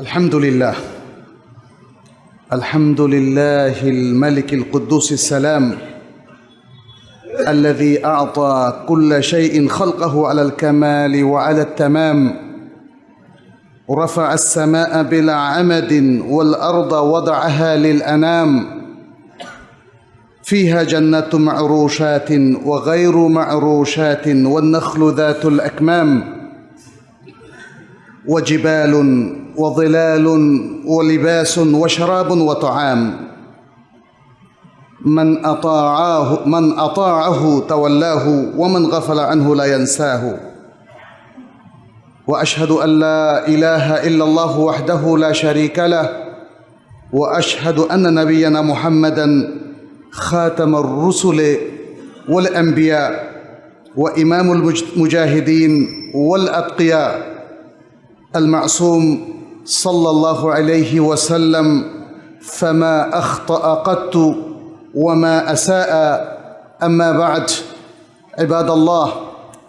الحمد لله الملك القدوس السلام الذي أعطى كل شيء خلقه على الكمال وعلى التمام، رفع السماء بلا عمد والأرض وضعها للأنام، فيها جنات معروشات وغير معروشات والنخل ذات الأكمام، وجبال وظلال ولباس وشراب وطعام، من أطاعه تولاه ومن غفل عنه لا ينساه. وأشهد أن لا إله إلا الله وحده لا شريك له، وأشهد أن نبينا محمدًا خاتم الرسل والأنبياء وإمام المجاهدين والأتقياء، المعصوم صلى الله عليه وسلم، فما أخطأ قط وما أساء. أما بعد، عباد الله،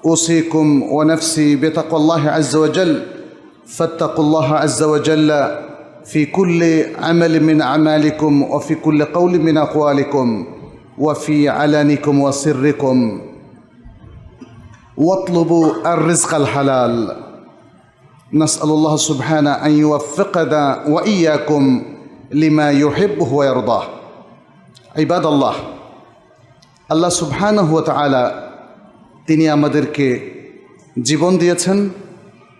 أوصيكم ونفسي بتقوى الله عز وجل، فاتقوا الله عز وجل في كل عمل من أعمالكم وفي كل قول من أقوالكم وفي علانكم وسركم، واطلبوا الرزق الحلال. نسأل الله سبحانه أن يوفقنا وإياكم لما يحبه ويرضاه. عباد الله, আল্লাহ সুবহানাহু ওয়া তাআলা তিনি আমাদেরকে জীবন দিয়েছেন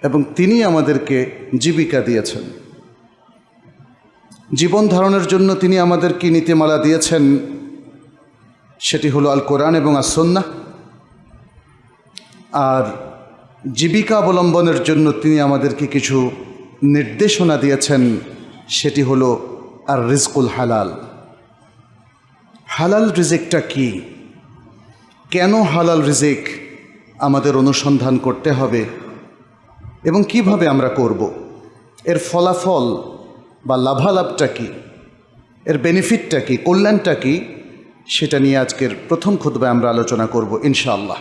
এবং তিনি আমাদেরকে জীবিকা দিয়েছেন। জীবন ধারণের জন্য তিনি আমাদেরকে নীতিমালা দিয়েছেন, সেটি হলো আল কোরআন এবং আস সুন্নাহ। আর জীবিকা অবলম্বনের জন্য তিনি আমাদেরকে কিছু নির্দেশনা দিয়েছেন, সেটি হলো আর রিজকুল হালাল। হালাল রিজিকটা কি, কেন হালাল রিজিক আমাদের অনুসন্ধান করতে হবে এবং কিভাবে আমরা করব, এর ফলাফল বা লাভালাভটা কি, এর বেনিফিটটা কি, কল্যাণটা কি, সেটা নিয়ে আজকের প্রথম খুতবায় আমরা আলোচনা করব ইনশাআল্লাহ।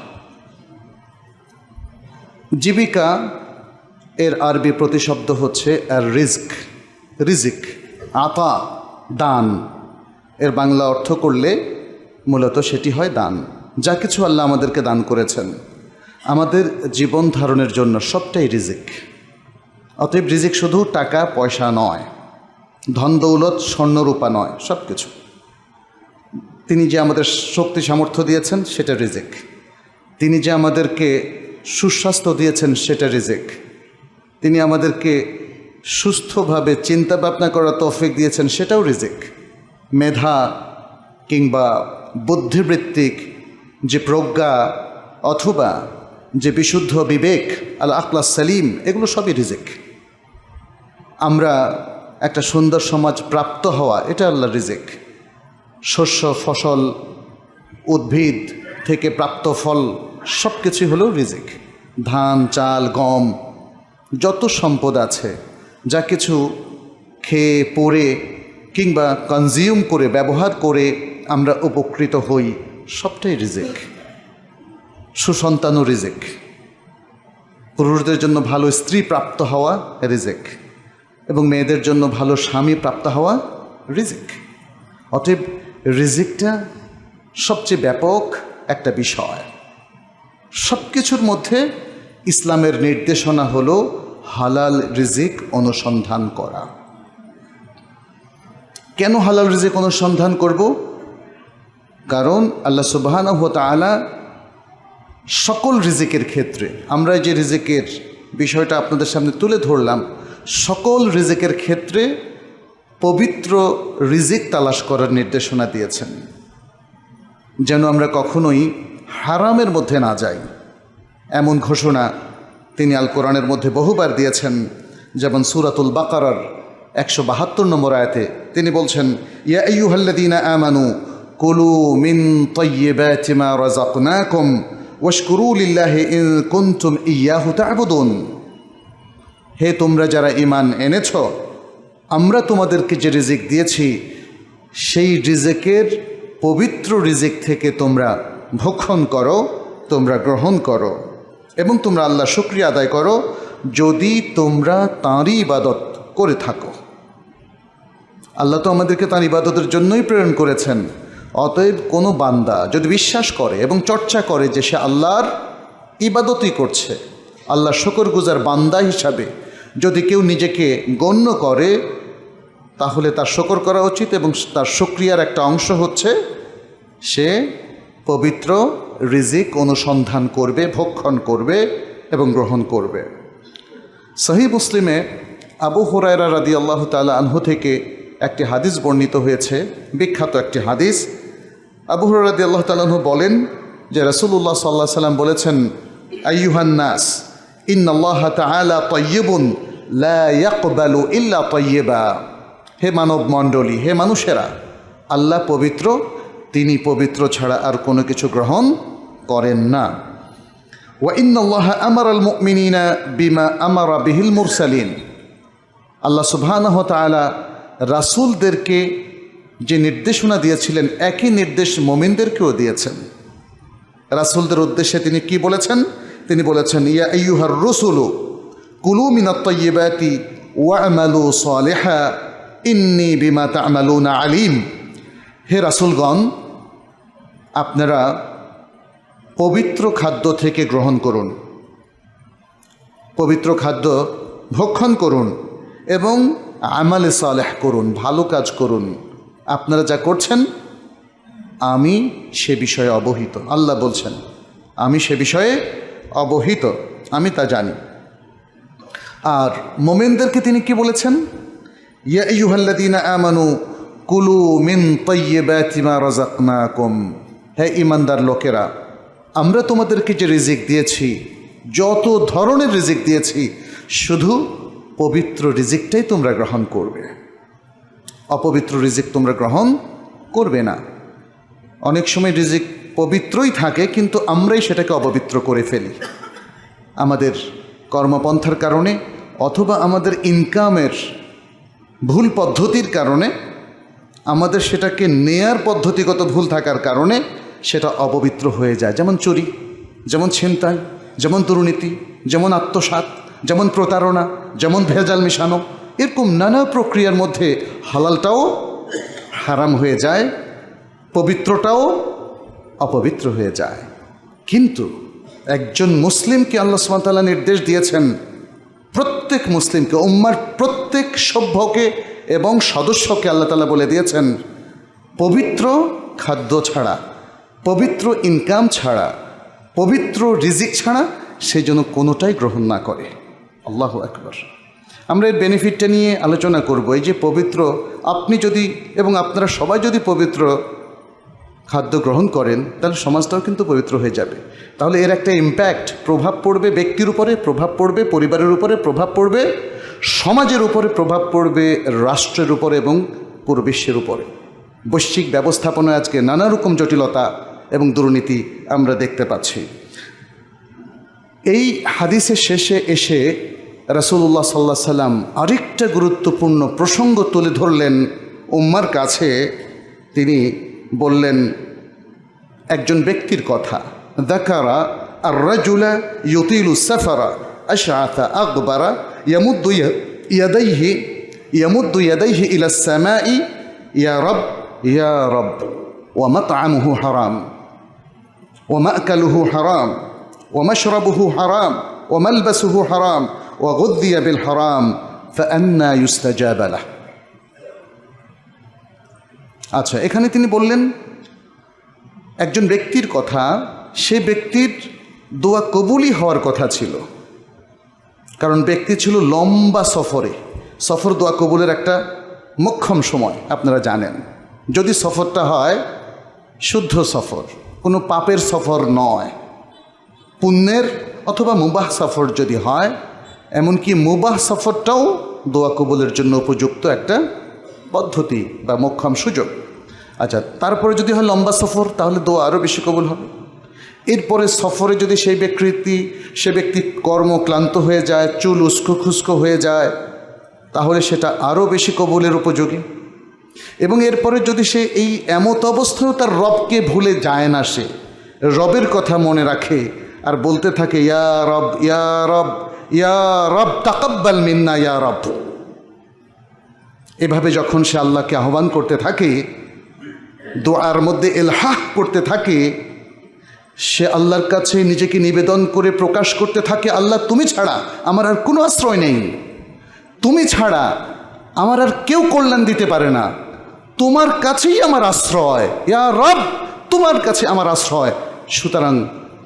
জীবিকা এর আরবি প্রতিশব্দ হচ্ছে আর রিজিক, আতা, দান। এর বাংলা অর্থ করলে মূলত সেটি হয় দান। যা কিছু আল্লাহ আমাদেরকে দান করেছেন আমাদের জীবন ধারণের জন্য সবটাই রিজিক। অতএব রিজিক শুধু টাকা পয়সা নয়, ধন দৌলত স্বর্ণ রূপা নয়, সব কিছু। তিনি যে আমাদের শক্তি সামর্থ্য দিয়েছেন সেটা রিজিক, তিনি যে আমাদেরকে সুস্বাস্থ্য দিয়েছেন সেটা রিজিক, তিনি আমাদেরকে সুস্থভাবে চিন্তা ভাবনা করার তৌফিক দিয়েছেন সেটাও রিজিক। মেধা কিংবা বুদ্ধিবৃত্তিক যে প্রজ্ঞা অথবা যে বিশুদ্ধ বিবেক, আল আকলাস সালিম, এগুলো সবই রিজিক। আমরা একটা সুন্দর সমাজ প্রাপ্ত হওয়া, এটা আল্লাহর রিজিক। শস্য ফসল উদ্ভিদ থেকে প্রাপ্ত ফল সব কিছুই হলো রিজিক। ধান চাল গম যত সম্পদ আছে, যা কিছু খেয়ে পরে কিংবা কনজিউম করে ব্যবহার করে আমরা উপকৃত হই, সবটাই রিজিক। সুসন্তানও রিজিক, পুরুষদের জন্য ভালো স্ত্রী প্রাপ্ত হওয়া রিজিক, এবং মেয়েদের জন্য ভালো স্বামী প্রাপ্ত হওয়া রিজিক। অতএব রিজিকটা সবচেয়ে ব্যাপক একটা বিষয়। সব কিছুর মধ্যে ইসলামের নির্দেশনা হলো হালাল রিজিক অনুসন্ধান করা। কেন হালাল রিজিক অনুসন্ধান করব? কারণ আল্লাহ সুবহানাহু ওয়া তাআলা সকল রিজিকের ক্ষেত্রে, আমরা যে রিজিকের বিষয়টা আপনাদের সামনে তুলে ধরলাম, সকল রিজিকের ক্ষেত্রে পবিত্র রিজিক তালাশ করার নির্দেশনা দিয়েছেন, যেন আমরা কখনোই হারামের মধ্যে না যাই। এমন ঘোষণা তিনি আল কোরআনের মধ্যে বহুবার দিয়েছেন। যেমন সূরাতুল বাকারার 172 নম্বর আয়াতে তিনি বলছেন, ইয়া আইয়ুহাল্লাযীনা আমানু কুলু মিন তাইয়্যিবাতি মা রাযাকনাকুম ওয়াশকুরু লিল্লাহি ইন কুনতুম ইয়্যাহু তা'বুদুন। হে তোমরা যারা ঈমান এনেছ, আমরা তোমাদেরকে যে রিজিক দিয়েছি সেই রিজিকের পবিত্র রিজিক থেকে তোমরা ভক্ষণ করো, তোমরা গ্রহণ করো এবং তোমরা আল্লাহ শুকরিয়া আদায় করো, যদি তোমরা তাঁরই ইবাদত করে থাকো। আল্লাহ তো আমাদেরকে তার ইবাদতের জন্যই প্রেরণ করেছেন। অতএব কোনো বান্দা যদি বিশ্বাস করে এবং চর্চা করে যে সে আল্লাহর ইবাদতই করছে, আল্লাহর শুকরগুজার বান্দা হিসাবে যদি কেউ নিজেকে গণ্য করে, তাহলে তার শুকর করা উচিত এবং তার শুকরিয়ার একটা অংশ হচ্ছে সে পবিত্র রিজিক অনুসন্ধান করবে, ভক্ষণ করবে এবং গ্রহণ করবে। সহিহ মুসলিমে আবু হুরায়রা রাদিয়াল্লাহু তাআলা আনহু থেকে একটি হাদিস বর্ণিত হয়েছে, বিখ্যাত একটি হাদিস। আবু হুরায়রা রাদিয়াল্লাহু তাআলা আনহু বলেন যে রাসূলুল্লাহ সাল্লাল্লাহু আলাইহি ওয়াসাল্লাম বলেছেন, আইয়ুহান নাস ইন্নাল্লাহা তাআলা তাইয়্যিবুন লা ইয়াকবালু ইল্লা তাইয়্যিবা। হে মানব মণ্ডলী, হে মানুষেরা, আল্লাহ পবিত্র, তিনি পবিত্র ছাড়া আর কোনো কিছু গ্রহণ করেন না। ওয়া ইন্নাল্লাহা আমারাল মুমিনিনা বিমা আমারা বিহিল মুরসালিন। আল্লাহ সুবহানাহু ওয়া তাআলা রাসূলদেরকে যে নির্দেশনা দিয়েছিলেন একই নির্দেশ মুমিনদেরকেও দিয়েছেন। রাসূলদের উদ্দেশ্যে তিনি কি বলেছেন? তিনি বলেছেন, ইয়া আইয়ুহার রুসুলু কুলু মিনাত তাইয়্যিবাতি ওয়া'মালু সালিহা ইন্নী বিমা তা'মালুনা আলিম। হে রাসূলগণ, আপনারা পবিত্র খাদ্য থেকে গ্রহণ করুন, পবিত্র খাদ্য ভক্ষণ করুন এবং আমালে সালেহ করুন, ভালো কাজ করুন। আপনারা যা করছেন আমি সে বিষয়ে অবহিত। আল্লাহ বলছেন, আমি সে বিষয়ে অবহিত, আমি তা জানি। আর মুমিনদেরকে তিনি কি বলেছেন? ইয়া আইয়ুহাল্লাযীনা আমানু কুলু মিন তাইয়্যিবাতি মা রাযাকনাকুম। হে ঈমানদার লোকেরা, আমরা তোমাদেরকে যে রিজিক দিয়েছি, যত ধরনের রিজিক দিয়েছি, শুধু পবিত্র রিজিকটাই তোমরা গ্রহণ করবে, অপবিত্র রিজিক তোমরা গ্রহণ করবে না। অনেক সময় রিজিক পবিত্রই থাকে কিন্তু আমরাই সেটাকে অপবিত্র করে ফেলি, আমাদের কর্মপন্থার কারণে অথবা আমাদের ইনকামের ভুল পদ্ধতির কারণে, আমাদের সেটাকে নেয়ার পদ্ধতিগত ভুল থাকার কারণে সেটা অপবিত্র হয়ে যায়। যেমন চুরি, যেমন ছিনতাই, যেমন দুর্নীতি, যেমন আত্মসাৎ, যেমন প্রতারণা, যেমন ভেজাল মিশানো, এরকম নানা প্রক্রিয়ার মধ্যে হালালটাও হারাম হয়ে যায়, পবিত্রটাও অপবিত্র হয়ে যায়। কিন্তু একজন মুসলিমকে আল্লাহ সুবহানাহু ওয়া তাআলা নির্দেশ দিয়েছেন, প্রত্যেক মুসলিমকে, উম্মার প্রত্যেক সভ্যকে এবং সদস্যকে আল্লাহ তাআলা বলে দিয়েছেন, পবিত্র খাদ্য ছাড়া, পবিত্র ইনকাম ছাড়া, পবিত্র রিজিক ছাড়া সে যেন কোনোটাই গ্রহণ না করে। আল্লাহু আকবার। আমরা এর বেনিফিটটা নিয়ে আলোচনা করব। এই যে পবিত্র, আপনি যদি এবং আপনারা সবাই যদি পবিত্র খাদ্য গ্রহণ করেন, তাহলে সমাজটাও কিন্তু পবিত্র হয়ে যাবে। তাহলে এর একটা ইম্প্যাক্ট, প্রভাব পড়বে ব্যক্তির উপরে, প্রভাব পড়বে পরিবারের উপরে, প্রভাব পড়বে সমাজের উপরে, প্রভাব পড়বে রাষ্ট্রের উপরে এবং পুরো বিশ্বের উপরে। বৈশ্বিক ব্যবস্থাপনায় আজকে নানা রকম জটিলতা এবং দুর্নীতি আমরা দেখতে পাচ্ছি। এই হাদিসের শেষে এসে রাসূলুল্লাহ সাল্লাল্লাহু আলাইহি সাল্লাম আরেকটা গুরুত্বপূর্ণ প্রসঙ্গ তুলে ধরলেন উম্মার কাছে। তিনি বললেন একজন ব্যক্তির কথা, যাকারা আর-রাজুলা ইউতিলু সাফারা আশআথা আগবারা ইয়ামুদ্দু ইয়াদাইহি ইলা আস-সামাই ইয়া রব ইয়া রব ওয়া মাত'আমুহু হারাম ওয়া মা'কালুহু হারাম ওয়া মাশরাবুহু হারাম ওয়া মালবাসুহু হারাম ওয়া গুযযিয়া বিল হারাম ফাআন্না ইউস্তাজাবা লাহ। আচ্ছা, এখানে তিনি বললেন একজন ব্যক্তির কথা, সে ব্যক্তির দোয়া কবুলই হওয়ার কথা ছিল, কারণ ব্যক্তি ছিল লম্বা সফরে। সফর দোয়া কবুলের একটা মোক্ষম সময়, আপনারা জানেন। যদি সফরটা হয় শুদ্ধ সফর, কোনো পাপের সফর নয়, পুণ্যের অথবা মুবাহ সফর যদি হয়, এমনকি মুবাহ সফরটাও দোয়া কবুলের জন্য উপযুক্ত একটা পদ্ধতি বা মোক্ষম সুযোগ। আচ্ছা, তারপরে যদি হয় লম্বা সফর, তাহলে দোয়া আরও বেশি কবুল হবে। এরপরে সফরে যদি সে ব্যক্তি কর্মক্লান্ত হয়ে যায়, চুল উস্কো খুস্কো হয়ে যায়, তাহলে সেটা আরও বেশি কবুলের উপযোগী। এবং এরপরে যদি সে এই এমত অবস্থায়ও তার রবকে ভুলে যায় না, সে রবের কথা মনে রাখে আর বলতে থাকে ইয়া রব ইয়া রব ইয়া রব তাকাব্বাল মিন্না ইয়া রব, এভাবে যখন সে আল্লাহকে আহ্বান করতে থাকে, দোয়ার মধ্যে ইলহাহ করতে থাকে, সে আল্লাহর কাছে নিজেকে নিবেদন করে প্রকাশ করতে থাকে, আল্লাহ তুমি ছাড়া আমার আর কোনো আশ্রয় নেই, তুমি ছাড়া আমার আর কেউ কল্যাণ দিতে পারে না, তোমার কাছেই আমার আশ্রয়, ইয়া রব তোমার কাছে আমার আশ্রয়, সুতরাং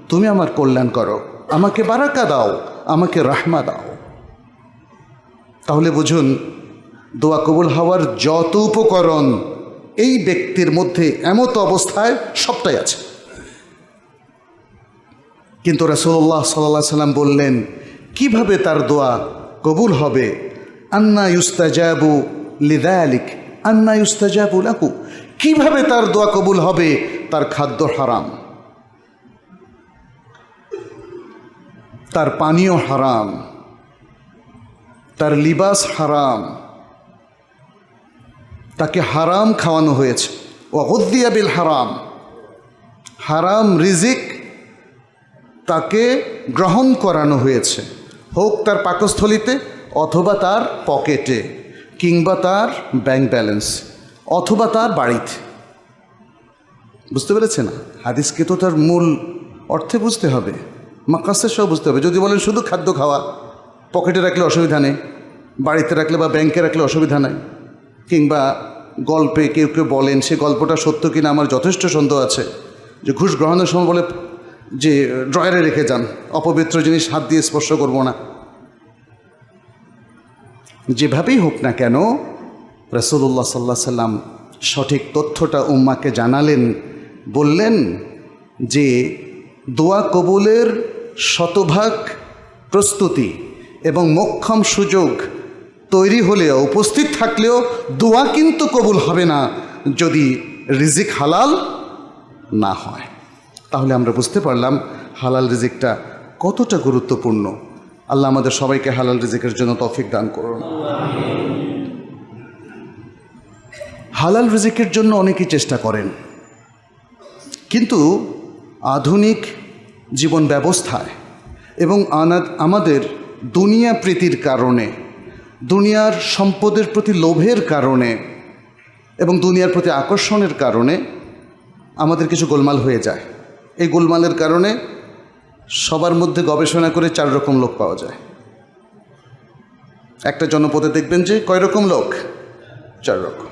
তুমি আমার কল্যাণ করো, আমাকে বারাকা দাও, আমাকে রাহমা দাও। তাহলে বুঝুন, দোয়া কবুল হওয়ার যত উপকরণ এই ব্যক্তির মধ্যে এমত অবস্থায় সবটাই আছে। কিন্তু রাসূলুল্লাহ সাল্লাল্লাহু আলাইহি সাল্লাম বললেন কিভাবে তার দোয়া কবুল হবে। আন্না ইউস্তাজাবু লিযালিক আন্না ইউস্তাজাবু লাহু, কিভাবে তার দোয়া কবুল হবে? তার খাদ্য হারাম, তার পানীয় হারাম, তার লিবাস হারাম, তাকে হারাম খাওয়ানো হয়েছে। ওয়াগুদ্দিয়া বিল হারাম, হারাম রিজিক তাকে গ্রহণ করানো হয়েছে, হোক তার পাকস্থলিতে অথবা তার পকেটে কিংবা তার ব্যাংক ব্যালেন্স অথবা তার বাড়িতে। বুঝতে পেরেছেন? হাদিসকে তো তার মূল অর্থে বুঝতে হবে, মাকাসের সব বুঝতে হবে। যদি বলেন শুধু খাদ্য খাওয়া, পকেটে রাখলে অসুবিধা নেই, বাড়িতে রাখলে বা ব্যাংকে রাখলে অসুবিধা নেই, কিংবা গল্পে কেউ কেউ বলেন, সে গল্পটা সত্য কিনা আমার যথেষ্ট সন্দেহ আছে, যে ঘুষ গ্রহণের সময় বলে যে ড্রয়ারে রেখে যান, অপবিত্র জিনিস হাত দিয়ে স্পর্শ করব না। যেভাবেই হোক না কেন, রাসূলুল্লাহ সাল্লাল্লাহু আলাইহি সাল্লাম সঠিক তথ্যটা উম্মাকে জানালেন, বললেন যে দোয়া কবুলের শতভাগ প্রস্তুতি এবং মোক্ষম সুযোগ তৈরি হলেও, উপস্থিত থাকলেও দোয়া কিন্তু কবুল হবে না যদি রিজিক হালাল না হয়। তাহলে আমরা বুঝতে পারলাম হালাল রিজিকটা কতটা গুরুত্বপূর্ণ। আল্লাহ আমাদের সবাইকে হালাল রিজিকের জন্য তৌফিক দান করুন। হালাল রিজিকের জন্য অনেকেই চেষ্টা করেন, কিন্তু আধুনিক জীবন ব্যবস্থায় এবং আমাদের দুনিয়া প্রীতির কারণে, দুনিয়ার সম্পদের প্রতি লোভের কারণে এবং দুনিয়ার প্রতি আকর্ষণের কারণে আমাদের কিছু গোলমাল হয়ে যায়। এই গোলমালের কারণে সবার মধ্যে গবেষণা করে 4 রকম লোক পাওয়া যায়। একটা জনপদে দেখবেন যে কয় রকম লোক? 4 রকম।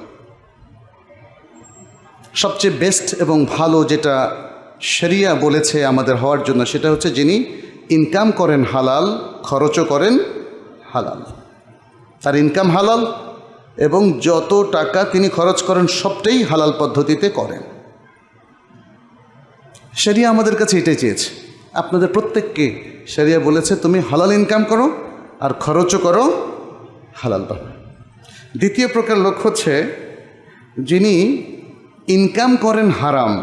সবচেয়ে বেস্ট এবং ভালো যেটা শরিয়া বলেছে আমাদের হওয়ার জন্য, সেটা হচ্ছে যিনি ইনকাম করেন হালাল, খরচও করেন হালাল, তার ইনকাম হালাল এবং যত টাকা তিনি খরচ করেন সবটাই হালাল পদ্ধতিতে করেন। শরিয়া আমাদের কাছে এটাই চেয়েছে, আপনাদের প্রত্যেককে শরিয়া বলেছে তুমি হালাল ইনকাম করো আর খরচও করো হালালভাবে। দ্বিতীয় প্রকার লোক হচ্ছে যিনি ইনকাম করেন হারাম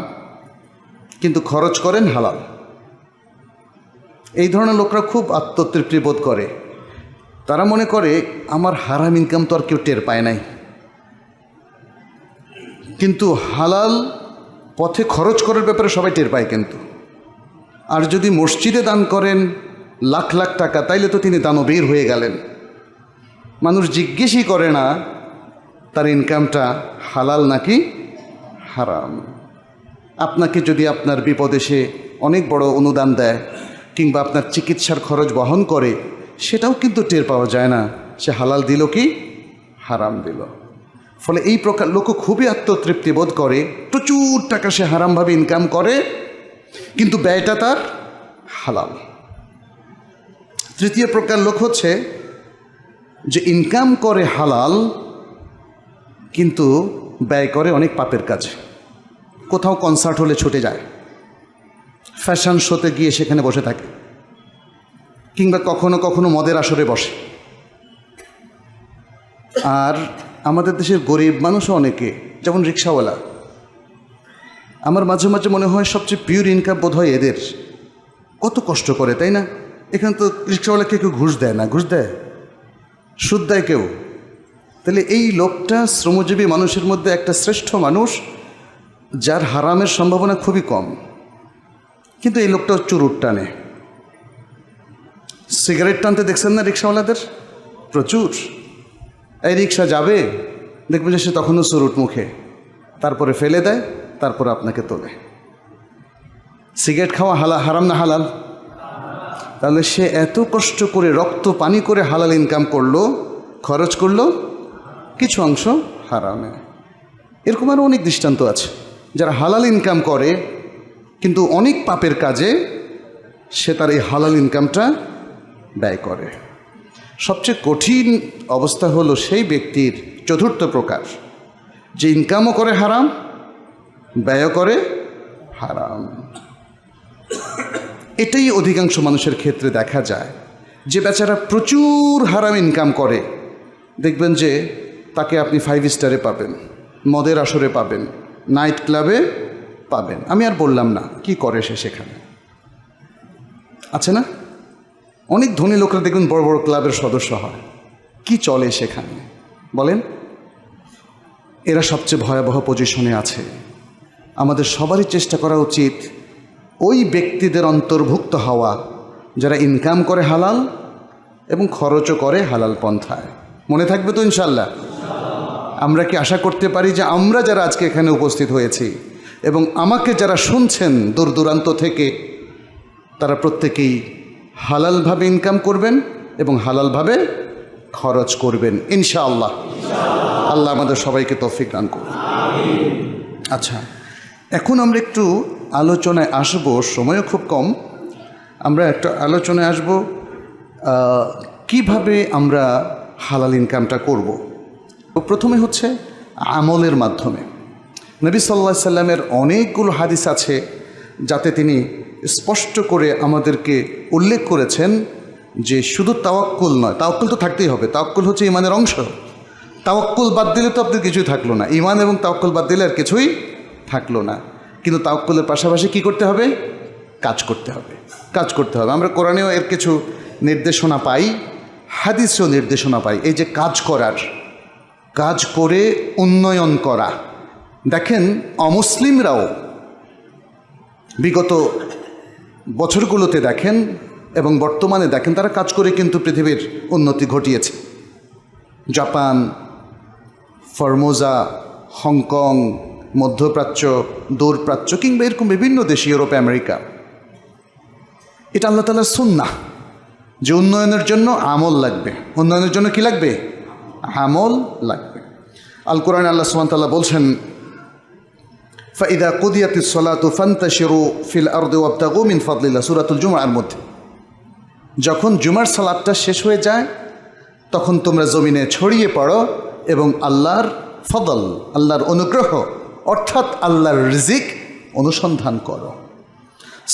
কিন্তু খরচ করেন হালাল। এই ধরনের লোকরা খুব আত্মতৃপ্তি বোধ করে। তারা মনে করে আমার হারাম ইনকাম তো আর কেউ টের পায় নাই, কিন্তু হালাল পথে খরচ করার ব্যাপারে সবাই টের পায়। কিন্তু আর যদি মসজিদে দান করেন লাখ লাখ টাকা, তাইলে তো তিনি দানবীর হয়ে গেলেন। মানুষ জিজ্ঞেসই করে না তার ইনকামটা হালাল নাকি হারাম। আপনাকে যদি আপনার বিপদে সে অনেক বড় অনুদান দেয় কিংবা আপনার চিকিৎসার খরচ বহন করে, সেটাও কিন্তু টের পাওয়া যায় না সে হালাল দিল কি হারাম দিল। ফলে এই প্রকার লোক খুবই আত্মতৃপ্তি বোধ করে, প্রচুর টাকা সে হারামভাবে ইনকাম করে কিন্তু ব্যয়টা তার হালাল। তৃতীয় প্রকার লোক হচ্ছে যে ইনকাম করে হালাল কিন্তু ব্যয় করে অনেক পাপের কাজে। কোথাও কনসার্ট হলে ছুটে যায়, ফ্যাশন শোতে গিয়ে সেখানে বসে থাকে, কিংবা কখনো কখনো মদের আসরে বসে। আর আমাদের দেশের গরিব মানুষও অনেকে, যেমন রিক্সাওয়ালা, আমার মাঝে মাঝে মনে হয় সবচেয়ে পিওর ইনকাম বোধ হয় এদের। কত কষ্ট করে, তাই না? এখানে তো রিক্সাওয়ালাকে কেউ ঘুষ দেয় না, ঘুষ দেয়? সুদ দেয় কেউ? তাহলে এই লোকটা শ্রমজীবী মানুষের মধ্যে একটা শ্রেষ্ঠ মানুষ, যার হারামের সম্ভাবনা খুবই কম, কিন্তু এই লোকটা চুরুট টানে। সিগারেট টানতে দেখছেন না রিক্সাওয়ালাদের? প্রচুর। এই রিক্সা যাবে, দেখবেন যে সে তখনও চুরুট মুখে, তারপরে ফেলে দেয়, তারপরে আপনাকে তোলে। সিগারেট খাওয়া হারাম না হালাল? তাহলে সে এত কষ্ট করে রক্ত পানি করে হালাল ইনকাম করলো, খরচ করলো, কিছু অংশ হারামে। এরকম আরও অনেক দৃষ্টান্ত আছে যারা হালাল ইনকাম করে কিন্তু অনেক পাপের কাজে সে তার এই হালাল ইনকামটা ব্যয় করে। সবচেয়ে কঠিন অবস্থা হলো সেই ব্যক্তির চতুর্থ প্রকার, যে ইনকামও করে হারাম, ব্যয়ও করে হারাম। এটাই অধিকাংশ মানুষের ক্ষেত্রে দেখা যায়, যে বেচারা প্রচুর হারাম ইনকাম করে, দেখবেন যে তাকে আপনি 5 স্টারে পাবেন, মদের আসরে পাবেন, নাইট ক্লাবে পাবেন। আমি আর বললাম না কি করে সে সেখানে, আছে না? অনেক ধনী লোকরা দেখবেন বড় বড় ক্লাবের সদস্য হয়, কি চলে সেখানে বলেন? এরা সবচেয়ে ভয়াবহ পজিশনে আছে। আমাদের সবারই চেষ্টা করা উচিত ওই ব্যক্তিদের অন্তর্ভুক্ত হওয়া যারা ইনকাম করে হালাল এবং খরচও করে হালাল পন্থায়। মনে থাকবে তো ইনশাল্লাহ? আমরা কি আশা করতে পারি যে আমরা যারা আজকে এখানে উপস্থিত হয়েছি এবং আমাকে যারা শুনছেন দূর দূরান্ত থেকে, তারা প্রত্যেকেই হালালভাবে ইনকাম করবেন এবং হালালভাবে খরচ করবেন ইনশাআল্লাহ? আল্লাহ আমাদের সবাইকে তৌফিক দান করুন। আচ্ছা, এখন আমরা একটু আলোচনায় আসব, সময়ও খুব কম। আমরা একটা আলোচনায় আসব কিভাবে আমরা হালাল ইনকামটা করব। প্রথমে হচ্ছে আমলের মাধ্যমে। নবী সাল্লাল্লাহু আলাইহি সাল্লামের অনেকগুলো হাদিস আছে যাতে তিনি স্পষ্ট করে আমাদেরকে উল্লেখ করেছেন যে শুধু তাওয়াক্কুল নয়, তাওয়াক্কুল তো থাকতেই হবে, তাওয়াক্কুল হচ্ছে ইমানের অংশ। তাওয়াক্কুল বাদ দিলে তো আপনার কিছুই থাকলো না, ইমান এবং তাওয়াক্কুল বাদ দিলে আর কিছুই থাকলো না। কিন্তু তাওয়াক্কুলের পাশাপাশি কি করতে হবে? কাজ করতে হবে, কাজ করতে হবে। আমরা কোরআনেও এর কিছু নির্দেশনা পাই, হাদিসেও নির্দেশনা পাই, এই যে কাজ করার, কাজ করে উন্নয়ন করা। দেখেন অমুসলিমরাও বিগত বছরগুলোতে দেখেন এবং বর্তমানে দেখেন, তারা কাজ করে কিন্তু পৃথিবীর উন্নতি ঘটিয়েছে। জাপান, ফরমোজা, হংকং, মধ্যপ্রাচ্য, দূরপ্রাচ্য কিংবা এরকম বিভিন্ন দেশ, ইউরোপ, আমেরিকা। এটা আল্লাহ তাআলার সুন্নাহ যে উন্নয়নের জন্য আমল লাগবে। উন্নয়নের জন্য কি লাগবে? আমল লাগবে। আল কোরআনে আল্লাহ সুবহানাহু ওয়া তাআলা বলছেন, ফাইদা কুদিয়াতিস সালাতু ফান্তাশিরু ফিল আরদি ওয়াবতাগু মিন ফাদলিল্লাহ, সূরাতুল জুমআর মধ্যে। যখন জুমার সালাতটা শেষ হয়ে যায় তখন তোমরা জমিনে ছড়িয়ে পড়ো এবং আল্লাহর ফদল, আল্লাহর অনুগ্রহ অর্থাৎ আল্লাহর রিজিক অনুসন্ধান করো।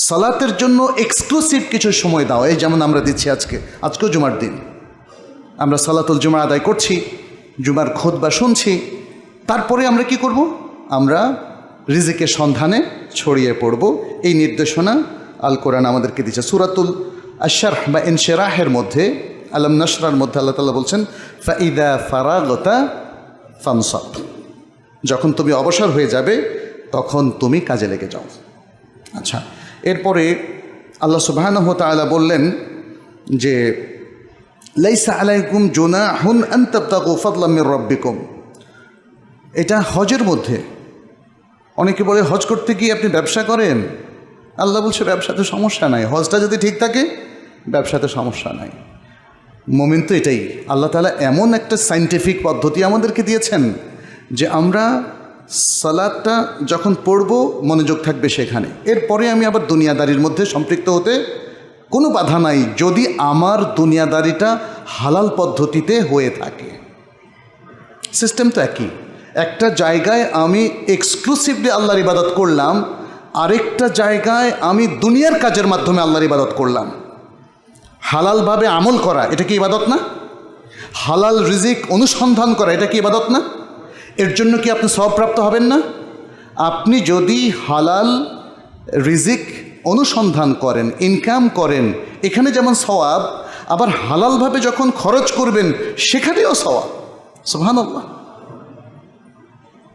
সালাতের জন্য এক্সক্লুসিভ কিছু সময় দাও, এই যেমন আমরা দিচ্ছি আজকেও জুমার দিন আমরা সালাতুল জুমা আদায় করছি, জুমার খুতবা শুনছি। তারপরে আমরা কি করব? আমরা রিজিকের সন্ধানে ছড়িয়ে পড়ব। এই নির্দেশনা আল কোরআন আমাদেরকে দিচ্ছে। সূরাতুল আশ-শারহ বা ইনশিরাহের মধ্যে, আলম নাশরার মধ্যে আল্লাহ তাআলা বলছেন, ফাইদা ফারাগতা ফানসাব, যখন তুমি অবসর হয়ে যাবে তখন তুমি কাজে লেগে যাও। আচ্ছা, এরপরে আল্লাহ সুবহানাহু ওয়া তাআলা বললেন যে লাইসা আলাইকুম জুনাহুন আন তাবতাগু ফাদলাম মির রাব্বিকুম। এটা হজের মধ্যে। অনেকে বলে হজ করতে গিয়ে আপনি ব্যবসা করেন। আল্লাহ বলছে ব্যবসাতে সমস্যা নাই, হজটা যদি ঠিক থাকে ব্যবসাতে সমস্যা নাই। মুমিন তো এটাই। আল্লাহ তাআলা এমন একটা সায়েন্টিফিক পদ্ধতি আমাদেরকে দিয়েছেন যে আমরা সালাতটা যখন পড়ব মনোযোগ থাকবে সেখানে। এরপরে আমি আবার দুনিয়াদারির মধ্যে সম্পৃক্ত হতে কোনো বাধা নাই, যদি আমার দুনিয়াদারিটা হালাল পদ্ধতিতে হয়ে থাকে। সিস্টেম তো একই। একটা জায়গায় আমি এক্সক্লুসিভলি আল্লাহর ইবাদত করলাম, আরেকটা জায়গায় আমি দুনিয়ার কাজের মাধ্যমে আল্লাহর ইবাদত করলাম। হালালভাবে আমল করা, এটা কি ইবাদত না? হালাল রিজিক অনুসন্ধান করা, এটা কি ইবাদত না? এর জন্য কি আপনি সওয়াবপ্রাপ্ত হবেন না? আপনি যদি হালাল রিজিক অনুসন্ধান করেন, ইনকাম করেন, এখানে যেমন সওয়াব, আবার হালালভাবে যখন খরচ করবেন সেখানেও সওয়াব। সুবহানাল্লাহ।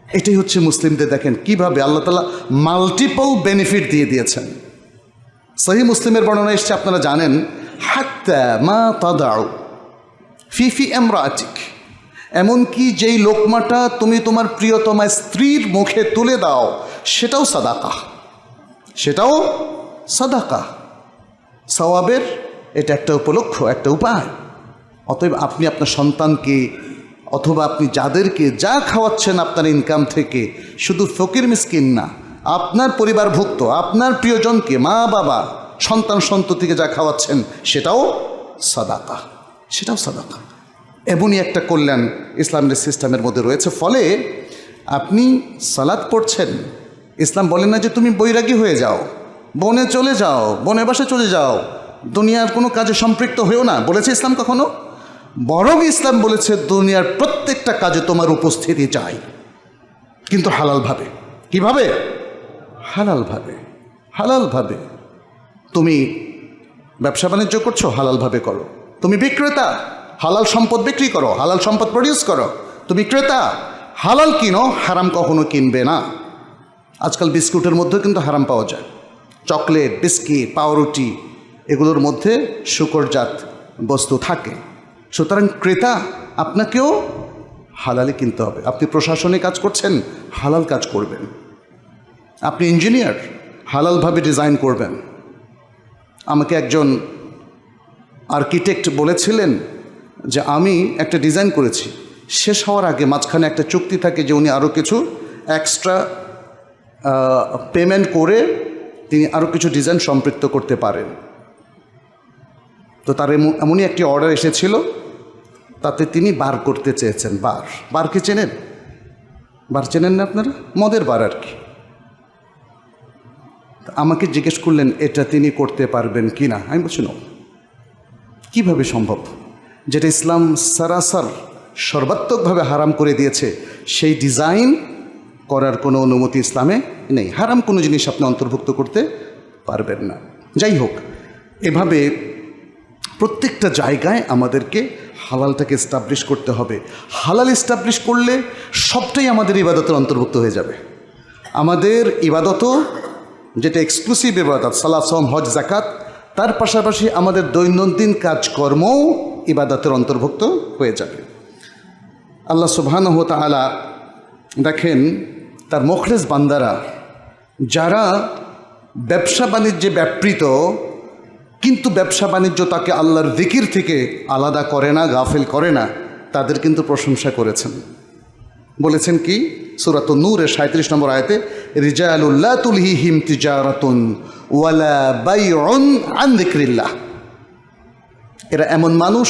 এটাই হচ্ছে মুসলিমদের দেখেন কিভাবে আল্লাহ তাআলা মাল্টিপল বেনিফিট দিয়ে দিয়েছেন। সহিহ মুসলিমের বর্ণনা এসছে, আপনারা জানেন, হাত্তা মা তাদাউ ফি ইমরাতিক, এমনকি যেই লোকমাটা তুমি তোমার প্রিয়তমা স্ত্রীর মুখে তুলে দাও সেটাও সাদাকা, সেটাও সাদাকা, সওয়াবের এটা একটা উপলক্ষ, একটা উপায়। অতএব আপনি আপনার সন্তানকে অথবা আপনি যাদেরকে যা খাওয়াচ্ছেন আপনার ইনকাম থেকে, শুধু ফকির মিসকিন না, আপনার পরিবারভুক্ত আপনার প্রিয়জনকে, মা বাবা সন্তান সন্ততিকে যা খাওয়াচ্ছেন সেটাও সাদাকা, সেটাও সাদাকা। এমনই একটা কল্যাণ ইসলামের সিস্টেমের মধ্যে রয়েছে। ফলে আপনি সালাত পড়ছেন, ইসলাম বলেন না যে তুমি বৈরাগী হয়ে যাও, বনে চলে যাও, বনে বাসে চলে যাও, দুনিয়ার কোনো কাজে সম্পৃক্ত হয়েও না, বলেছে ইসলাম কখনো? বরং ইসলাম বলেছে দুনিয়ার প্রত্যেকটা কাজে তোমার উপস্থিতি চাই, কিন্তু হালালভাবে। কিভাবে? হালালভাবে, হালালভাবে। তুমি ব্যবসা বাণিজ্য করছো, হালালভাবে করো। তুমি বিক্রেতা, হালাল সম্পদ বিক্রি করো, হালাল সম্পদ প্রডিউস করো। তুমি ক্রেতা, হালাল কিনো, হারাম কখনো কিনবে না। আজকাল বিস্কুটের মধ্যেও কিন্তু হারাম পাওয়া যায়, চকলেট, বিস্কিট, পাউরুটি, এগুলোর মধ্যে শুকরজাত বস্তু থাকে। সুতরাং ক্রেতা, আপনাকেও হালালে কিনতে হবে। আপনি প্রশাসনে কাজ করছেন, হালাল কাজ করবেন। আপনি ইঞ্জিনিয়ার, হালালভাবে ডিজাইন করবেন। আমাকে একজন আর্কিটেক্ট বলেছিলেন যে আমি একটা ডিজাইন করেছি, শেষ হওয়ার আগে মাঝখানে একটা চুক্তি থাকে যে উনি আরও কিছু এক্সট্রা পেমেন্ট করে তিনি আরও কিছু ডিজাইন সম্পৃক্ত করতে পারেন। তো তার এমনই একটি অর্ডার এসেছিল, তাতে তিনি বার করতে চেয়েছেন। বার কি চেনেন? বার চেনেন না আপনারা? মদের বার আর কি। আমাকে জিজ্ঞেস করলেন এটা তিনি করতে পারবেন কি না। আমি বলছি না। কীভাবে সম্ভব? যেটা ইসলাম সারাসার সর্বাত্মকভাবে হারাম করে দিয়েছে, সেই ডিজাইন করার কোনো অনুমতি ইসলামে নেই। হারাম কোনো জিনিস আপনি অন্তর্ভুক্ত করতে পারবেন না। যাই হোক, এভাবে প্রত্যেকটা জায়গায় আমাদেরকে হালালটাকে এস্টাবলিশ করতে হবে। হালাল এস্টাবলিশ করলে সবটাই আমাদের ইবাদতের অন্তর্ভুক্ত হয়ে যাবে। আমাদের ইবাদতও, যেটা এক্সক্লুসিভ ইবাদত, সালাত, সাওম, হজ, যাকাত, তার পাশাপাশি আমাদের দৈনন্দিন কাজকর্মও ইবাদতের অন্তর্ভুক্ত হয়ে যাবে। আল্লাহ সুবহানাহু ওয়া তাআলা দেখেন তার মুখলেস বান্দারা যারা ব্যবসা বাণিজ্যে ব্যাপৃত, কিন্তু ব্যবসা বাণিজ্য তাকে আল্লাহর যিকির থেকে আলাদা করে না, গাফিল করে না, তাদের কিন্তু প্রশংসা করেছেন। বলেছেন কি? সূরাতুন নূরের 37 নম্বর আয়াতে, রিজালুল লা তুলহিহিম তিজারাতুন ওয়ালা বাইউন আন যিকরিল্লাহ। এরা এমন মানুষ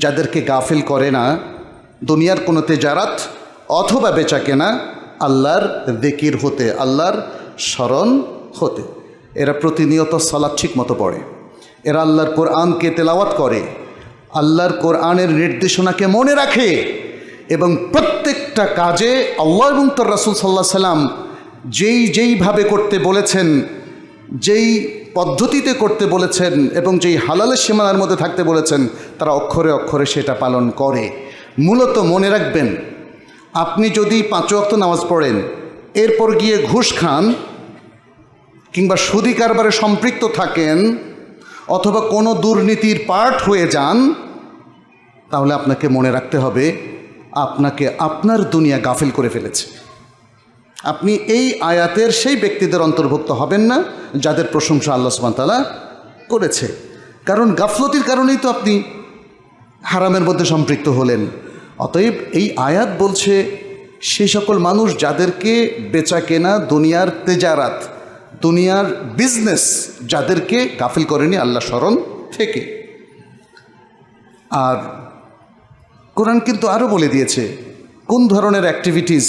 যাদেরকে গাফিল করে না দুনিয়ার কোনো তেজারাত অথবা বেচা কেনা আল্লাহর যিকির হতে, আল্লাহর স্মরণ হতে। এরা প্রতিনিয়ত সালাত ঠিক মতো পড়ে, এরা আল্লাহর কোরআনকে তেলাওয়াত করে, আল্লাহর কোরআনের নির্দেশনাকে মনে রাখে, এবং প্রত্যেকটা কাজে আল্লাহ এবং তার রাসূল সাল্লাল্লাহু আলাইহি সাল্লাম যেইভাবে করতে বলেছেন, যেই পদ্ধতিতে করতে বলেছেন এবং যেই হালালের সীমানার মধ্যে থাকতে বলেছেন, তারা অক্ষরে অক্ষরে সেটা পালন করে। মূলত মনে রাখবেন, আপনি যদি 5 ওয়াক্ত নামাজ পড়েন, এরপর গিয়ে ঘুষ খান কিংবা সুদি কারবারে সম্পৃক্ত থাকেন অথবা কোনো দুর্নীতির পার্ট হয়ে যান, তাহলে আপনাকে মনে রাখতে হবে আপনাকে আপনার দুনিয়া গাফিল করে ফেলেছে। আপনি এই আয়াতের সেই ব্যক্তিদের অন্তর্ভুক্ত হবেন না যাদের প্রশংসা আল্লাহ সুবহানাহু ওয়া তাআলা করেছে। কারণ গাফলতির কারণেই তো আপনি হারামের মধ্যে সম্পৃক্ত হলেন। অতএব এই আয়াত বলছে সেই সকল মানুষ যাদেরকে বেচা কেনা, দুনিয়ার তেজারাত, দুনিয়ার বিজনেস যাদেরকে গাফিল করেনি আল্লাহ স্মরণ থেকে। আর কোরআন কিন্তু আরও বলে দিয়েছে কোন ধরনের অ্যাক্টিভিটিস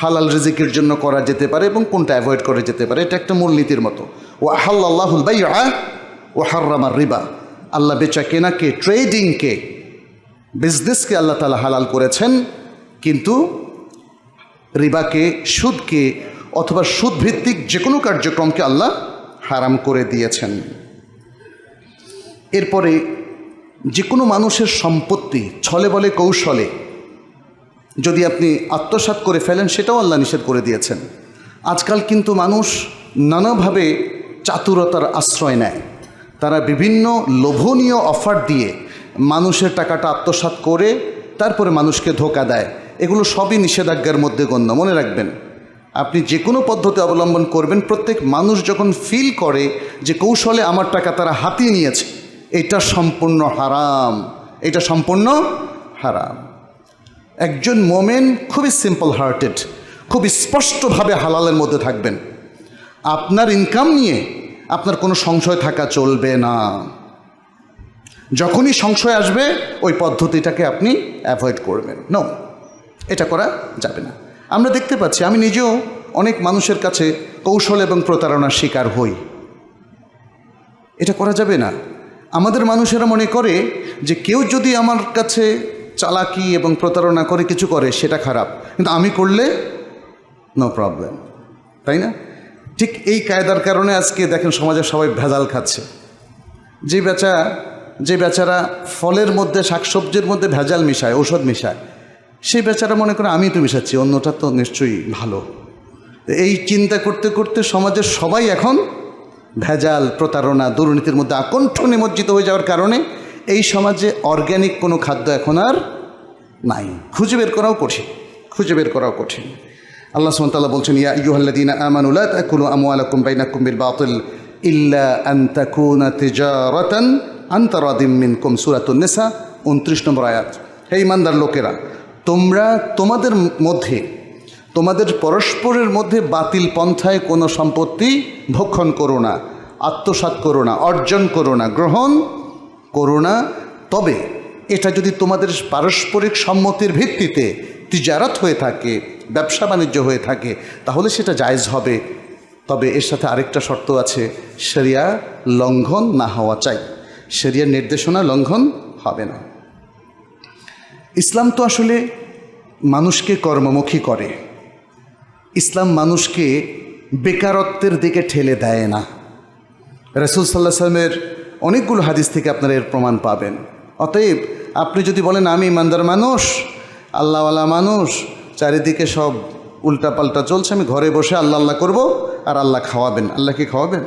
হালাল রিজিকের জন্য করা যেতে পারে এবং কোনটা অ্যাভয়েড করা যেতে পারে। এটা একটা মূলনীতির মতো। ওয়া আহাল্লাল্লাহুল বাইআ ওয়া হাররামার রিবা। আল্লাহ বেচা কেনাকে, ট্রেডিংকে, বিজনেসকে আল্লাহ তাআলা হালাল করেছেন, কিন্তু রিবাকে, সুদকে অথবা সুদভিত্তিক যে কোনো কার্যক্রমকে আল্লাহ হারাম করে দিয়েছেন। এরপরে যে কোনো মানুষের সম্পত্তি ছলে বলে কৌশলে যদি আপনি আত্মসাৎ করে ফেলেন, সেটাও আল্লাহ নিষেধ করে দিয়েছেন। আজকাল কিন্তু মানুষ নানাভাবে চাতুরতার আশ্রয় নেয়। তারা বিভিন্ন লোভনীয় অফার দিয়ে মানুষের টাকাটা আত্মসাৎ করে তারপরে মানুষকে ধোঁকা দেয়, এগুলো সবই নিষেধাজ্ঞার মধ্যে গণ্য। মনে রাখবেন, আপনি যে কোনো পদ্ধতি অবলম্বন করবেন, প্রত্যেক মানুষ যখন ফিল করে যে কৌশলে আমার টাকা তারা হাতিয়ে নিয়েছে, এটা সম্পূর্ণ হারাম, এটা সম্পূর্ণ হারাম। একজন মোমেন খুবই সিম্পল হার্টেড, খুব স্পষ্টভাবে হালালের মধ্যে থাকবেন। আপনার ইনকাম নিয়ে আপনার কোনো সংশয় থাকা চলবে না। যখনই সংশয় আসবে ওই পদ্ধতিটাকে আপনি অ্যাভয়েড করবেন। নো, এটা করা যাবে না। আমরা দেখতে পাচ্ছি, আমি নিজেও অনেক মানুষের কাছে কৌশল এবং প্রতারণার শিকার হই। এটা করা যাবে না। আমাদের মানুষেরা মনে করে যে কেউ যদি আমার কাছে চালাকি এবং প্রতারণা করে কিছু করে সেটা খারাপ, কিন্তু আমি করলে নো প্রবলেম, তাই না? ঠিক এই কায়দার কারণে আজকে দেখেন সমাজের সবাই ভেজাল খাচ্ছে। যে বেচারা ফলের মধ্যে, শাকসবজির মধ্যে ভেজাল মিশায়, ঔষধ মিশায়, সেই বেচারা মনে করে আমি তো মিশাচ্ছি, অন্যটা তো নিশ্চয়ই ভালো। এই চিন্তা করতে করতে সমাজের সবাই এখন ভেজাল, প্রতারণা, দুর্নীতির মধ্যে আকণ্ঠ নিমজ্জিত হয়ে যাওয়ার কারণে এই সমাজে অর্গ্যানিক কোনো খাদ্য এখন আর নাই। খুঁজে বের করাও কঠিন। আল্লাহ সুবহানাহু ওয়া তাআলা বলছেন, ইয়া আইয়ুহাল্লাযীনা আমানু লা তাকুলু আমওয়ালাকুম বাইনাকুম বিল বাতিল ইল্লা আন তাকুনা তিজারাতান আন তারাদিম মিনকুম। সূরাতুন নিসা 29 নম্বর আয়াত। হে ঈমানদার লোকেরা, তোমরা তোমাদের পরস্পরের মধ্যে বাতিল পন্থায় কোনো সম্পত্তি ভক্ষণ করো না, আত্মসাৎ করো না, অর্জন করো না, গ্রহণ করো না। তবে এটা যদি তোমাদের পারস্পরিক সম্মতির ভিত্তিতে তিজারাত হয়ে থাকে, ব্যবসা বাণিজ্য হয়ে থাকে, তাহলে সেটা জায়েজ হবে। তবে এর সাথে আরেকটা শর্ত আছে, শরিয়া লঙ্ঘন না হওয়া চাই, শরিয়ার নির্দেশনা লঙ্ঘন হবে না। ইসলাম তো আসলে মানুষকে কর্মমুখী করে, ইসলাম মানুষকে বেকারত্বের দিকে ঠেলে দেয় না। রাসূল সাল্লাল্লাহু আলাইহি ওয়াসাল্লামের অনেকগুলো হাদিস থেকে আপনারা এর প্রমাণ পাবেন। অতএব আপনি যদি বলেন আমি ইমানদার মানুষ, আল্লাহওয়ালা মানুষ, চারিদিকে সব উল্টাপাল্টা চলছে, আমি ঘরে বসে আল্লাহ আল্লাহ করবো আর আল্লাহ খাওয়াবেন, আল্লাহ কি খাওয়াবেন?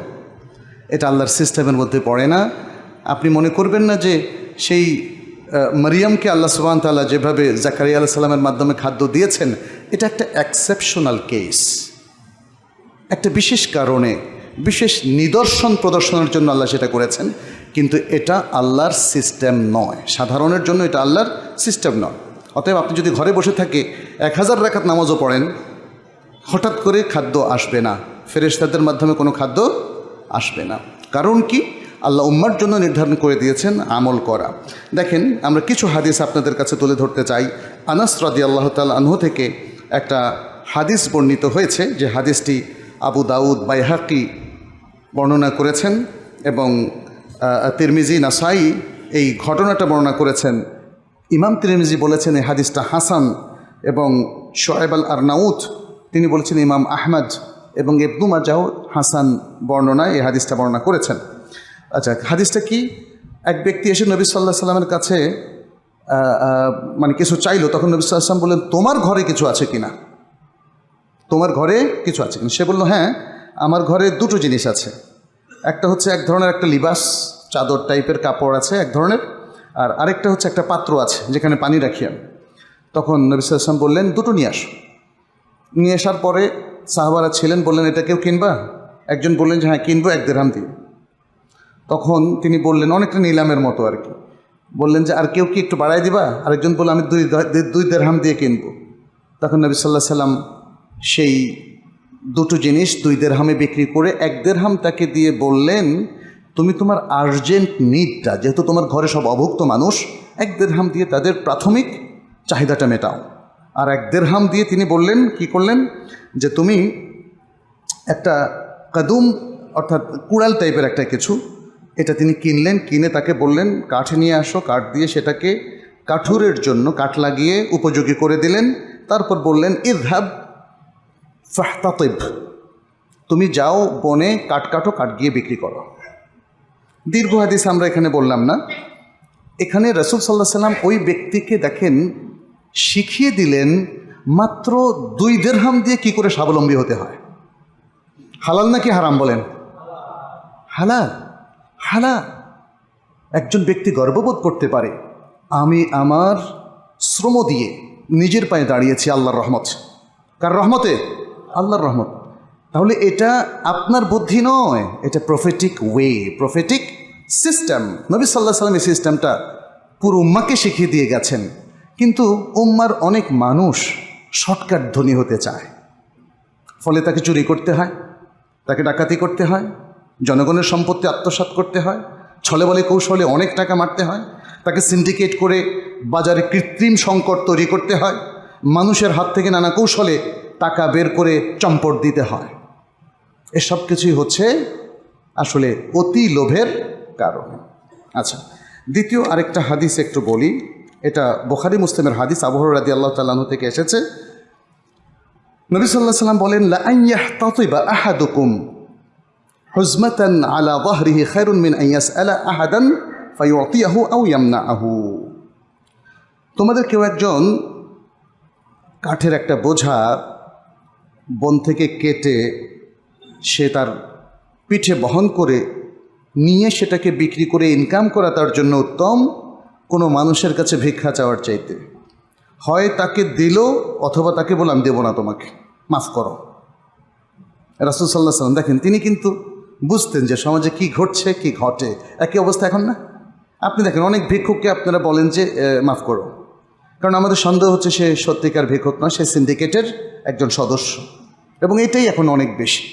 এটা আল্লাহর সিস্টেমের মধ্যে পড়ে না। আপনি মনে করবেন না যে সেই মারিয়ামকে আল্লাহ সুবহানাহু ওয়া তাআলা যেভাবে জাকারিয়া আলাইহিস সালামের মাধ্যমে খাদ্য দিয়েছেন, এটা একটা এক্সেপশনাল কেস, একটা বিশেষ কারণে, বিশেষ নিদর্শন প্রদর্শনের জন্য আল্লাহ সেটা করেছেন। কিন্তু এটা আল্লাহর সিস্টেম নয়, সাধারণের জন্য এটা আল্লাহর সিস্টেম নয়। অতএব আপনি যদি ঘরে বসে থাকে 1000 রাকাত নামাজও পড়েন, হঠাৎ করে খাদ্য আসবে না, ফেরেশতাদের মাধ্যমে কোনো খাদ্য আসবে না। কারণ কি? আল্লাহ উম্মার জন্য নির্ধারণ করে দিয়েছেন আমল করা। দেখেন, আমরা কিছু হাদিস আপনাদের কাছে তুলে ধরতে চাই। আনাস রাদিয়াল্লাহু তাআলা আনহু থেকে একটা হাদিস বর্ণিত হয়েছে, যে হাদিসটি আবু দাউদ, বাইহাকি বর্ণনা করেছেন এবং তিরমিজি, নাসাই এই ঘটনাটা বর্ণনা করেছেন। ইমাম তিরমিজি বলেছেন এই হাদিসটা হাসান, এবং শুআইব আল আরনাউত তিনি বলেছেন ইমাম আহমদ এবং ইবনু মাজাহ হাসান বর্ণনায় এই হাদিসটা বর্ণনা করেছেন। আচ্ছা, হাদিসটা কি? এক ব্যক্তি এসে নবী সাল্লাল্লাহু আলাইহি সাল্লামের কাছে মানে কিছু চাইলো, তখন নবী সাল্লাল্লাহু আলাইহি সাল্লাম বললেন, তোমার ঘরে কিছু আছে কিনা? তোমার ঘরে কিছু আছে কিনা? সে বলল, হ্যাঁ, আমার ঘরে দুটো জিনিস আছে। একটা হচ্ছে এক ধরনের একটা লিবাস, চাদর টাইপের কাপড় আছে এক ধরনের, আর আরেকটা হচ্ছে একটা পাত্র আছে যেখানে পানি রাখি আমি। তখন নবী সাল্লাল্লাহু আলাইহি সাল্লাম বললেন, দুটো নিয়ে আসো। নিয়ে আসার পরে সাহাবারা ছিলেন, বললেন, এটা কেউ কিনবা? একজন বললেন যে হ্যাঁ কিনবো, 1 দিরহাম দিয়ে। তখন তিনি বললেন, অনেকটা নিলামের মতো আর কি, বললেন যে আর কেউ কি একটু বাড়াই দিবা? আরেকজন বলল আমি 2 দিরহাম দিয়ে কিনবো। তখন নবী সাল্লাল্লাহু আলাইহি সাল্লাম সেই দুটো জিনিস 2 দিরহামে বিক্রি করে 1 দিরহাম তাকে দিয়ে বললেন, তুমি তোমার আর্জেন্ট নিডটা, যেহেতু তোমার ঘরে সব অভুক্ত মানুষ, 1 দিরহাম দিয়ে তাদের প্রাথমিক চাহিদাটা মেটাও। আর 1 দিরহাম দিয়ে তিনি বললেন, কি করলেন, যে তুমি একটা কাদুম অর্থাৎ কুড়াল টাইপের একটা কিছু, এটা তিনি কিনলেন, কিনে তাকে বললেন কাঠ নিয়ে আসো, কাঠ দিয়ে সেটাকে কাঠুরের জন্য কাঠ লাগিয়ে উপযোগী করে দিলেন। তারপর বললেন, ইযহাব ফাহতাতিব, তুমি যাও বনে কাঠ কাটো, কাঠ গিয়ে বিক্রি করো। দীর্ঘ হাদিস আমরা এখানে বললাম না। এখানে রাসূল সাল্লাল্লাহু আলাইহি সাল্লাম ওই ব্যক্তিকে দেখেন শিখিয়ে দিলেন মাত্র 2 দিরহাম দিয়ে কি করে স্বাবলম্বী হতে হয়। হালাল নাকি হারাম বলেন? হালাল, হালাল। একজন ব্যক্তি গর্ববোধ করতে পারে, আমি আমার শ্রম দিয়ে নিজের পায়ে দাঁড়িয়েছি আল্লাহর রহমত। কার রহমতে? আল্লাহর রহমত। তাহলে এটা আপনার বুদ্ধি নয়, এটা প্রফেটিক ওয়ে, প্রফেটিক সিস্টেম। নবী সাল্লাল্লাহু আলাইহি ওয়াসাল্লাম এই সিস্টেমটা পুরো উম্মাকে শিখিয়ে দিয়ে গেছেন। কিন্তু উম্মার অনেক মানুষ শর্টকাট ধনী হতে চায়, ফলে তাকে চুরি করতে হয়, তাকে ডাকাতি করতে হয়, জনগণের সম্পত্তি আত্মসাৎ করতে হয়, ছলে বলে কৌশলে অনেক টাকা মারতে হয়, তাকে সিন্ডিকেট করে বাজারে কৃত্রিম সংকট তৈরি করতে হয়, মানুষের হাত থেকে নানা কৌশলে টাকা বের করে চম্পট দিতে হয়। এসব কিছুই হচ্ছে আসলে অতি লোভের কারণে। আচ্ছা, দ্বিতীয় আরেকটা হাদিস একটু বলি। এটা বুখারী মুসলিমের হাদিস, আবু হুরায়রা রাদিয়াল্লাহু তাআলা আনহু থেকে এসেছে। নবী সাল্লাল্লাহু আলাইহি ওয়াসাল্লাম বলেন, লা আন ইয়াহতাতিবা আহাদুকুম হুজমাতান আলা যাহরিহি খায়রুন মিন আন ইয়াসআলা আহাদান ফায়ুতিয়াহু আও ইয়ামনাহু। তোমাদের কেউ একজন কাঠের একটা বোঝা বন থেকে কেটে সে তার পিঠে বহন করে নিয়ে সেটাকে বিক্রি করে ইনকাম করা তার জন্য উত্তম কোনো মানুষের কাছে ভিক্ষা চাওয়ার চাইতে। হয় তাকে দিল অথবা তাকে বললাম দেব না তোমাকে, মাফ করো। রাসূল সাল্লাল্লাহু আলাইহি ওয়াসাল্লাম দেখেন, তিনি কিন্তু বুঝতেন যে সমাজে কি ঘটছে কি ঘটে, একই অবস্থা এখন না। আপনি দেখেন অনেক ভিক্ষুককে আপনারা বলেন যে মাফ করো, কারণ আমাদের সন্দেহ হচ্ছে সে সত্যিকার ভিক্ষুক নয়, সে সিন্ডিকেটের একজন সদস্য। এবং এটাই এখন অনেক বেশি।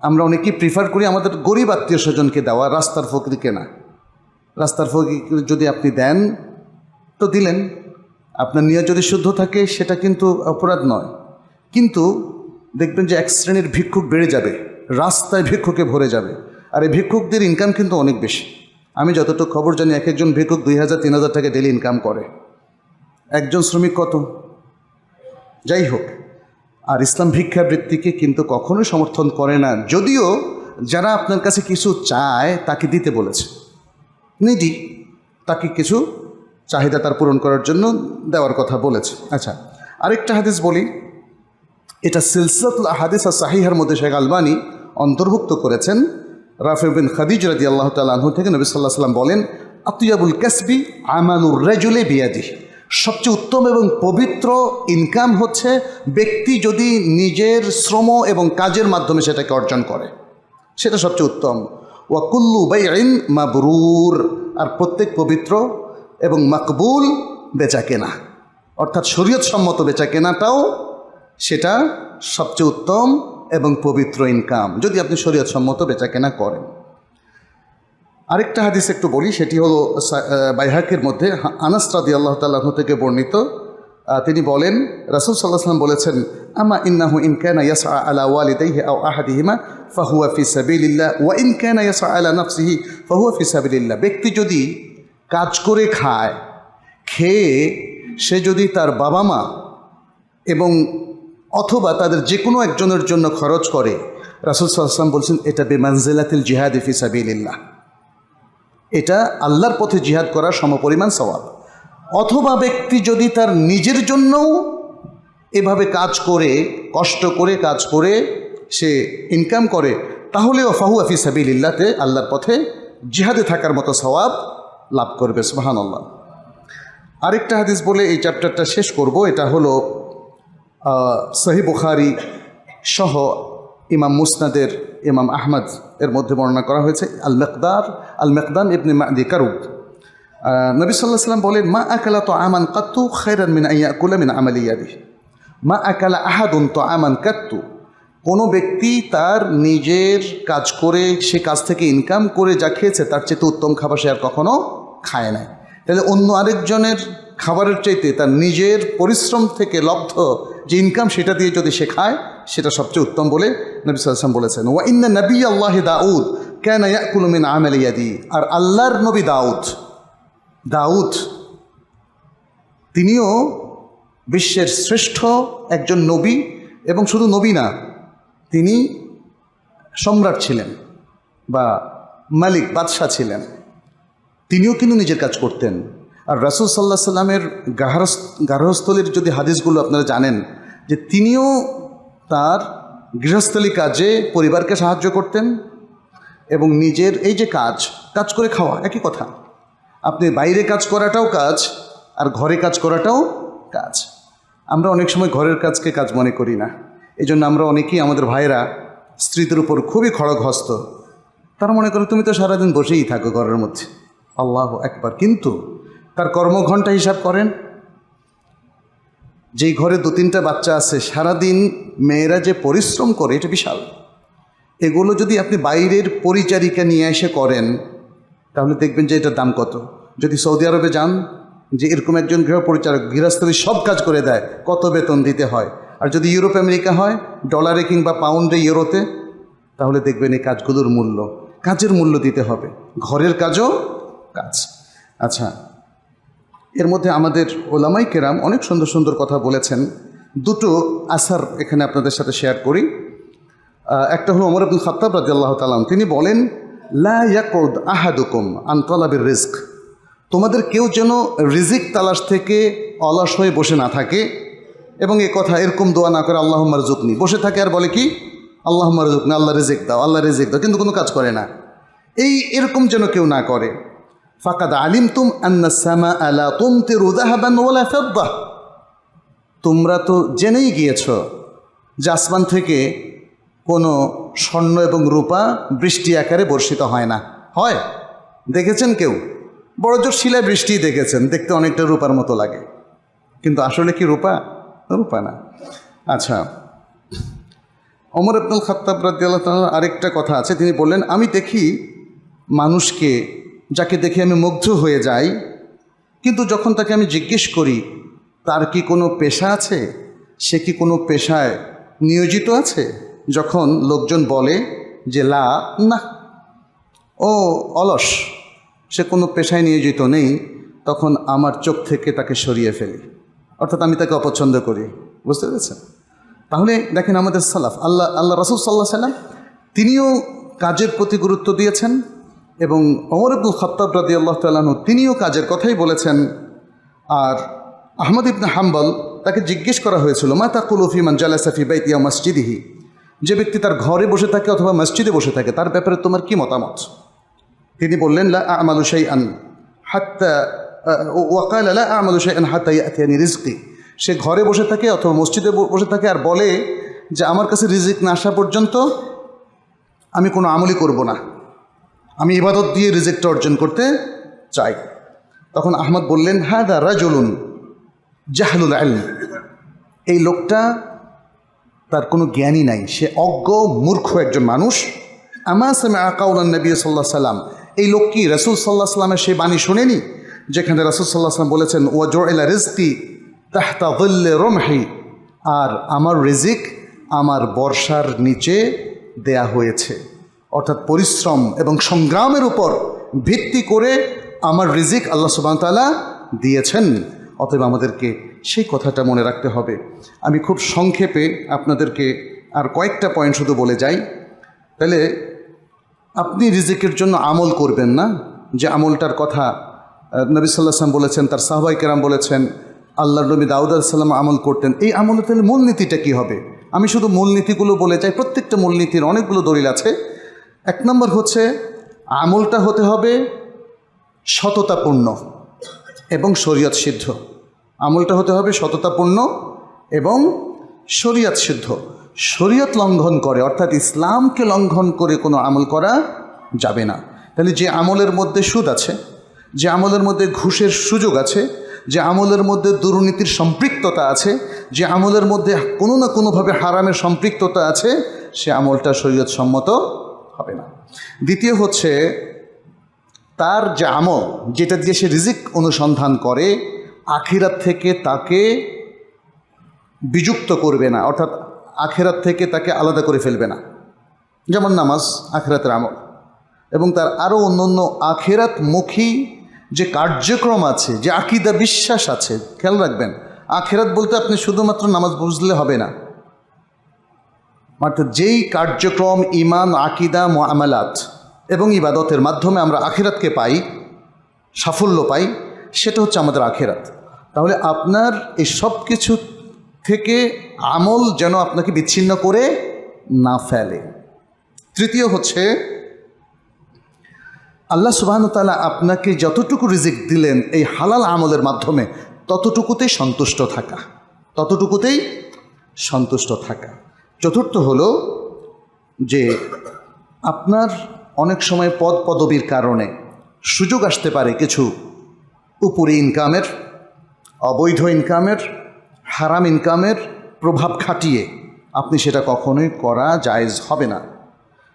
আমরা অনেকেই প্রিফার করি আমাদের গরিব আত্মীয় স্বজনকে দেওয়া, রাস্তার ফকিরকে না। রাস্তার ফকির যদি আপনি দেন তো দিলেন, আপনার নিয়ত যদি শুদ্ধ থাকে সেটা কিন্তু অপরাধ নয়। কিন্তু দেখবেন যে এক শ্রেণীর ভিক্ষুক বেড়ে যাবে, রাস্তায় ভিক্ষুকে ভরে যাবে। আর এই ভিক্ষুকদের ইনকাম কিন্তু অনেক বেশি। আমি যতটুকু খবর জানি এক একজন ভিক্ষুক 2000-3000 টাকা ডেলি ইনকাম করে। একজন শ্রমিক কত? যাই হোক, আর ইসলাম ভিক্ষাবৃত্তিকে কিন্তু কখনোই সমর্থন করে না, যদিও যারা আপনার কাছে কিছু চায় তাকে দিতে বলেছে, নিডি তাকে কিছু চাহিদা তার পূরণ করার জন্য দেওয়ার কথা বলেছে। আচ্ছা, আরেকটা হাদিস বলি, এটা সিলসিলাতুল আহাদিস আস-সাহিহার মধ্যে শেখ আলবানী অন্তর্ভুক্ত করেছেন। রাফি বিন খাদিজ রাদিয়াল্লাহু তাআলা আনহু থেকে নবী সাল্লাল্লাহু আলাইহি ওয়াসাল্লাম বলেন, আতিয়াবুল কাসবি আমালুর রাজুলি বিয়াদিহি। সবচেয়ে উত্তম এবং পবিত্র ইনকাম হচ্ছে ব্যক্তি যদি নিজের শ্রম এবং কাজের মাধ্যমে সেটাকে অর্জন করে, সেটা সবচেয়ে উত্তম। ওয়া কুল্লু বাইইন মাবরুর, আর প্রত্যেক পবিত্র এবং মাকবুল বেচা কেনা, অর্থাৎ শরীয়তসম্মত বেচা কেনাটাও সেটা সবচেয়ে উত্তম এবং পবিত্র ইনকাম, যদি আপনি শরীয়তসম্মত বেচা কেনা করেন। আরেকটা হাদিস একটু বলি, সেটি হলো বাইহাকির মধ্যে আনাস রাদিয়াল্লাহু তাআলা আনহু থেকে বর্ণিত। তিনি বলেন, রাসূল সাল্লাল্লাহু আলাইহি ওয়াসাল্লাম বলেছেন, আমা ইন্নাহু ইন কানা ইয়াসআ আলা ওয়ালিদাইহি আও আহাদিহিমা ফাহুয়া ফি সাবিলিল্লাহ ওয়া ইন কানা ইয়াসআ আলা নাফসিহি ফাহুয়া ফি সাবিলিল্লাহ। ব্যক্তি যদি কাজ করে খায়, খেয়ে সে যদি তার বাবা মা এবং অথবা তাদের যে কোনো একজনের জন্য খরচ করে, রাসূল সাল্লাল্লাহু আলাইহি ওয়াসাল্লাম বলছেন এটা বিমানজিলাতিল জিহাদি ফি সাবিলিল্লাহ, এটা আল্লাহর পথে জিহাদ করার সমপরিমাণ সওয়াব। অথবা ব্যক্তি যদি তার নিজের জন্যও এভাবে কাজ করে, কষ্ট করে কাজ করে সে ইনকাম করে, তাহলেও ফাহুয়া ফি সাবিলিল্লাহতে আল্লাহর পথে জিহাদে থাকার মতো সওয়াব লাভ করবে। সুবহানাল্লাহ। আরেকটা হাদিস বলে এই চ্যাপ্টারটা শেষ করব। এটা হলো সহিহ বুখারী সহ ইমাম মুসনাদের ইমাম আহমদ এর মধ্যে বর্ণনা করা হয়েছে। আল মিকদাম ইবনে মাদি কারুব, নবী সাল্লাল্লাহু আলাইহি ওয়াসাল্লাম বলেন, মা আকালা তাআমান কাত্তু খায়রান মিন আন ইয়াকুলা মিন আমালি ইয়াদিহি। মা আকালা আহাদুন তাআমান কাত্তু, কোনো ব্যক্তি তার নিজের কাজ করে সে কাজ থেকে ইনকাম করে যা খেয়েছে তার চেয়ে উত্তম খাবার সে আর কখনো খায় নাই। তাহলে অন্য আরেকজনের খাবারের চাইতে তার নিজের পরিশ্রম থেকে লব্ধ যে ইনকাম সেটা দিয়ে যদি সে খায় সেটা সবচেয়ে উত্তম বলে নবী সাল্লাল্লাহু আলাইহি ওয়াসাল্লাম বলেছেন। ওয়া ইন্না নাবিয়াল্লাহি দাউদ কানা ইয়াকুলু মিন আমালি ইয়াদি। আর আল্লাহর নবী দাউদ তিনিও বিশ্বের শ্রেষ্ঠ একজন নবী, এবং শুধু নবী না, তিনি সম্রাট ছিলেন বা মালিক বাদশাহ ছিলেন। তিনিও কিন্তু নিজের কাজ করতেন। আর রাসূল সাল্লাল্লাহু আলাইহি ওয়াসাল্লামের গার্হস্থলীর যদি হাদিসগুলো আপনারা জানেন যে তিনিও তার গৃহস্থলী কাজে পরিবারকে সাহায্য করতেন এবং নিজের এই যে কাজ করে খাওয়া একই কথা। আপনি বাইরে কাজ করাটাও কাজ, আর ঘরে কাজ করাটাও কাজ। আমরা অনেক সময় ঘরের কাজকে কাজ মনে করি না, এই জন্য আমরা অনেকেই আমাদের ভাইরা স্ত্রীদের উপর খুবই খড়গহস্ত। তারা মনে করে তুমি তো সারাদিন বসেই থাকো ঘরের মধ্যে, আল্লাহু আকবার। কিন্তু তার কর্মঘণ্টা হিসাব করেন, যেই ঘরে 2-3টা বাচ্চা আছে, সারাদিন মেয়েরা যে পরিশ্রম করে এটা বিশাল। এগুলো যদি আপনি বাইরের পরিচারিকা নিয়ে এসে করেন তাহলে দেখবেন যে এটার দাম কত। যদি সৌদি আরবে যান, যে এরকম একজন গৃহ পরিচারক গৃহস্থলী সব কাজ করে দেয়, কত বেতন দিতে হয়। আর যদি ইউরোপ আমেরিকা হয়, ডলারে কিংবা পাউন্ডে ইউরোতে, তাহলে দেখবেন এই কাজগুলোর মূল্য, কাজের মূল্য দিতে হবে। ঘরের কাজও কাজ। আচ্ছা, এর মধ্যে আমাদের ওলামাই কেরাম অনেক সুন্দর সুন্দর কথা বলেছেন। দুটো আসার এখানে আপনাদের সাথে শেয়ার করি। একটা হলো ওমর ইবনে খাত্তাব রাদিয়াল্লাহু তাআলা, তিনি বলেন, লা ইয়াকুদ আহাদুকুম আন তালাবির রিজক, তোমাদের কেউ যেন রিজিক তালাশ থেকে অলস হয়ে বসে না থাকে, এবং এ কথা এরকম দোয়া না করে আল্লাহুম্মা রযুকনি, বসে থাকে আর বলে কি আল্লাহুম্মা রযুকনি, আল্লাহ রিজিক দাও, আল্লাহ রিজিক দাও, কিন্তু কোনো কাজ করে না। এরকম যেন কেউ না করে। ফাকাদ আলিমতুম আন্নাস সামাআ লা তুমতিরু যাহাবান ওয়ালা ফিদ্দা, তোমরা তো জেনেই গিয়েছ যে আসমান থেকে কোনো স্বর্ণ এবং রূপা বৃষ্টি আকারে বর্ষিত হয় না। হয়? দেখেছেন কেউ? বড় জোর শিলায় বৃষ্টি দেখেছেন, দেখতে অনেকটা রূপার মতো লাগে, কিন্তু আসলে কি রূপা? রূপা না। আচ্ছা, ওমর ইবনুল খাত্তাব রাদিয়াল্লাহু তাআলা আরেকটা কথা আছে, তিনি বললেন, আমি দেখি মানুষকে, যাকে দেখে আমি মুগ্ধ হয়ে যাই, কিন্তু যখন তাকে আমি জিজ্ঞেস করি তার কি কোনো পেশা আছে, সে কি কোনো পেশায় নিয়োজিত আছে, যখন লোকজন বলে যে না, ও অলস, সে কোনো পেশায় নিয়োজিত নেই, তখন আমার চোখ থেকে তাকে সরিয়ে ফেলি, অর্থাৎ আমি তাকে অপছন্দ করি। বুঝতে পেরেছেন? তাহলে দেখেন আমাদের সালাফ, আল্লাহ রাসূল সাল্লাল্লাহু আলাইহি ওয়াসাল্লাম, তিনিও কাজের প্রতি গুরুত্ব দিয়েছেন, এবং ওমর ইবনুল খাত্তাব রাদিয়াল্লাহু তাআলা আনহু তিনিও কাজের কথাই বলেছেন। আর আহমদ ইবনে হাম্বল, তাকে জিজ্ঞেস করা হয়েছিল, মা তাকুলু ফি মান জালাসা ফি বাইতি আও মসজিদিহি, যে ব্যক্তি তার ঘরে বসে থাকে অথবা মসজিদে বসে থাকে, তার ব্যাপারে তোমার কি মতামত? তিনি বললেন, লা আমালু শাইআন হাত্তা ওয়াকালা লা আমালু শাইআন হাত্তা ইয়াতিয়ানি রিজকি, সে ঘরে বসে থাকে অথবা মসজিদে বসে থাকে আর বলে যে আমার কাছে রিজিক না আসা পর্যন্ত আমি কোনো আমলই করব না, আমি ইবাদত দিয়ে রিজিকটা অর্জন করতে চাই। তখন আহমদ বললেন, হাদা রাজুলুন জাহলুল ইলম, এই লোকটা তার কোনো জ্ঞানই নাই, সে অজ্ঞ মূর্খ একজন মানুষ। আমা সামিআ কাওলান নবী সাল্লাল্লাহু আলাইহি ওয়াসাল্লাম, এই লোক কি রাসূল সাল্লাল্লাহু আলাইহি ওয়াসাল্লামের সেই বাণী শোনেনি যেখানে রাসূল সাল্লাল্লাহু আলাইহি ওয়াসাল্লাম বলেছেন, ওয়া জুইলা রিজকি তাহতা যিল্লি রুমহি, আর আমার রিজিক আমার বর্ষার নিচে দেয়া হয়েছে, অর্থাৎ পরিশ্রম এবং সংগ্রামের উপর ভিত্তি করে আমার রিজিক আল্লাহ সুবহানাহু ওয়া তাআলা দিয়েছেন। অতএব আমাদেরকে সেই কথাটা মনে রাখতে হবে। আমি খুব সংক্ষেপে আপনাদেরকে আর কয়েকটা পয়েন্ট শুধু বলে যাই। তাহলে আপনি রিজিকের জন্য আমল করবেন না, যে আমলটার কথা নবী সাল্লাল্লাহু আলাইহি ওয়াসাল্লাম বলেছেন, তার সাহাবায়ে কেরাম বলেছেন, আল্লাহর নবী দাউদ আলাইহিস সালাম আমল করতেন। এই আমলের তাহলে মূলনীতিটা কী হবে? আমি শুধু মূলনীতিগুলো বলে যাই, প্রত্যেকটা মূলনীতির অনেকগুলো দলিল আছে। 1 নম্বর হচ্ছে, আমলটা হতে হবে সততাপূর্ণ এবং শরীয়ত সিদ্ধ। আমলটা হতে হবে সততাপূর্ণ এবং শরীয়ত সিদ্ধ। শরীয়ত লঙ্ঘন করে, অর্থাৎ ইসলামকে লঙ্ঘন করে কোনো আমল করা যাবে না। তাহলে যে আমলের মধ্যে সুদ আছে, যে আমলের মধ্যে ঘুষের সুযোগ আছে, যে আমলের মধ্যে দুর্নীতির সম্পৃক্ততা আছে, যে আমলের মধ্যে কোনো না কোনোভাবে হারামের সম্পৃক্ততা আছে, সে আমলটা শরীয়ত সম্মত হবে না। দ্বিতীয় হচ্ছে, তার যে আমল, যেটা দিয়ে সে রিজিক অনুসন্ধান করে, আখিরাত থেকে তাকে বিযুক্ত করবে না, অর্থাৎ আখিরাত থেকে তাকে আলাদা করে ফেলবে না। যেমন নামাজ আখিরাতের আমল, এবং তার আরও অন্যান্য আখিরাতমুখী যে কার্যক্রম আছে, যে আকীদা বিশ্বাস আছে। খেয়াল রাখবেন, আখিরাত বলতে আপনি শুধুমাত্র নামাজ বুঝলে হবে না, অর্থাৎ যেই কার্যক্রম, ঈমান, আকীদা, মুআমালাত এবং ইবাদতের মাধ্যমে আমরা আখিরাতকে পাই, সাফল্য পাই, সেটা হচ্ছে আমাদের আখিরাত। তাহলে আপনার এই সব কিছু থেকে আমল যেন আপনাকে বিচ্ছিন্ন করে না ফেলে। তৃতীয় হচ্ছে, আল্লাহ সুবহানাহু ওয়া তাআলা আপনাকে যতটুকু রিজিক দিলেন এই হালাল আমলের মাধ্যমে ততটুকুতেই সন্তুষ্ট থাকা, ততটুকুতেই সন্তুষ্ট থাকা। চতুর্থ হলো যে আপনার অনেক সময় পদ পদবীর কারণে সুযোগ আসতে পারে কিছু উপরি ইনকামের, অবৈধ ইনকামের, হারাম ইনকামের প্রভাব খাটিয়ে আপনি সেটা কখনোই করা জায়েজ হবে না।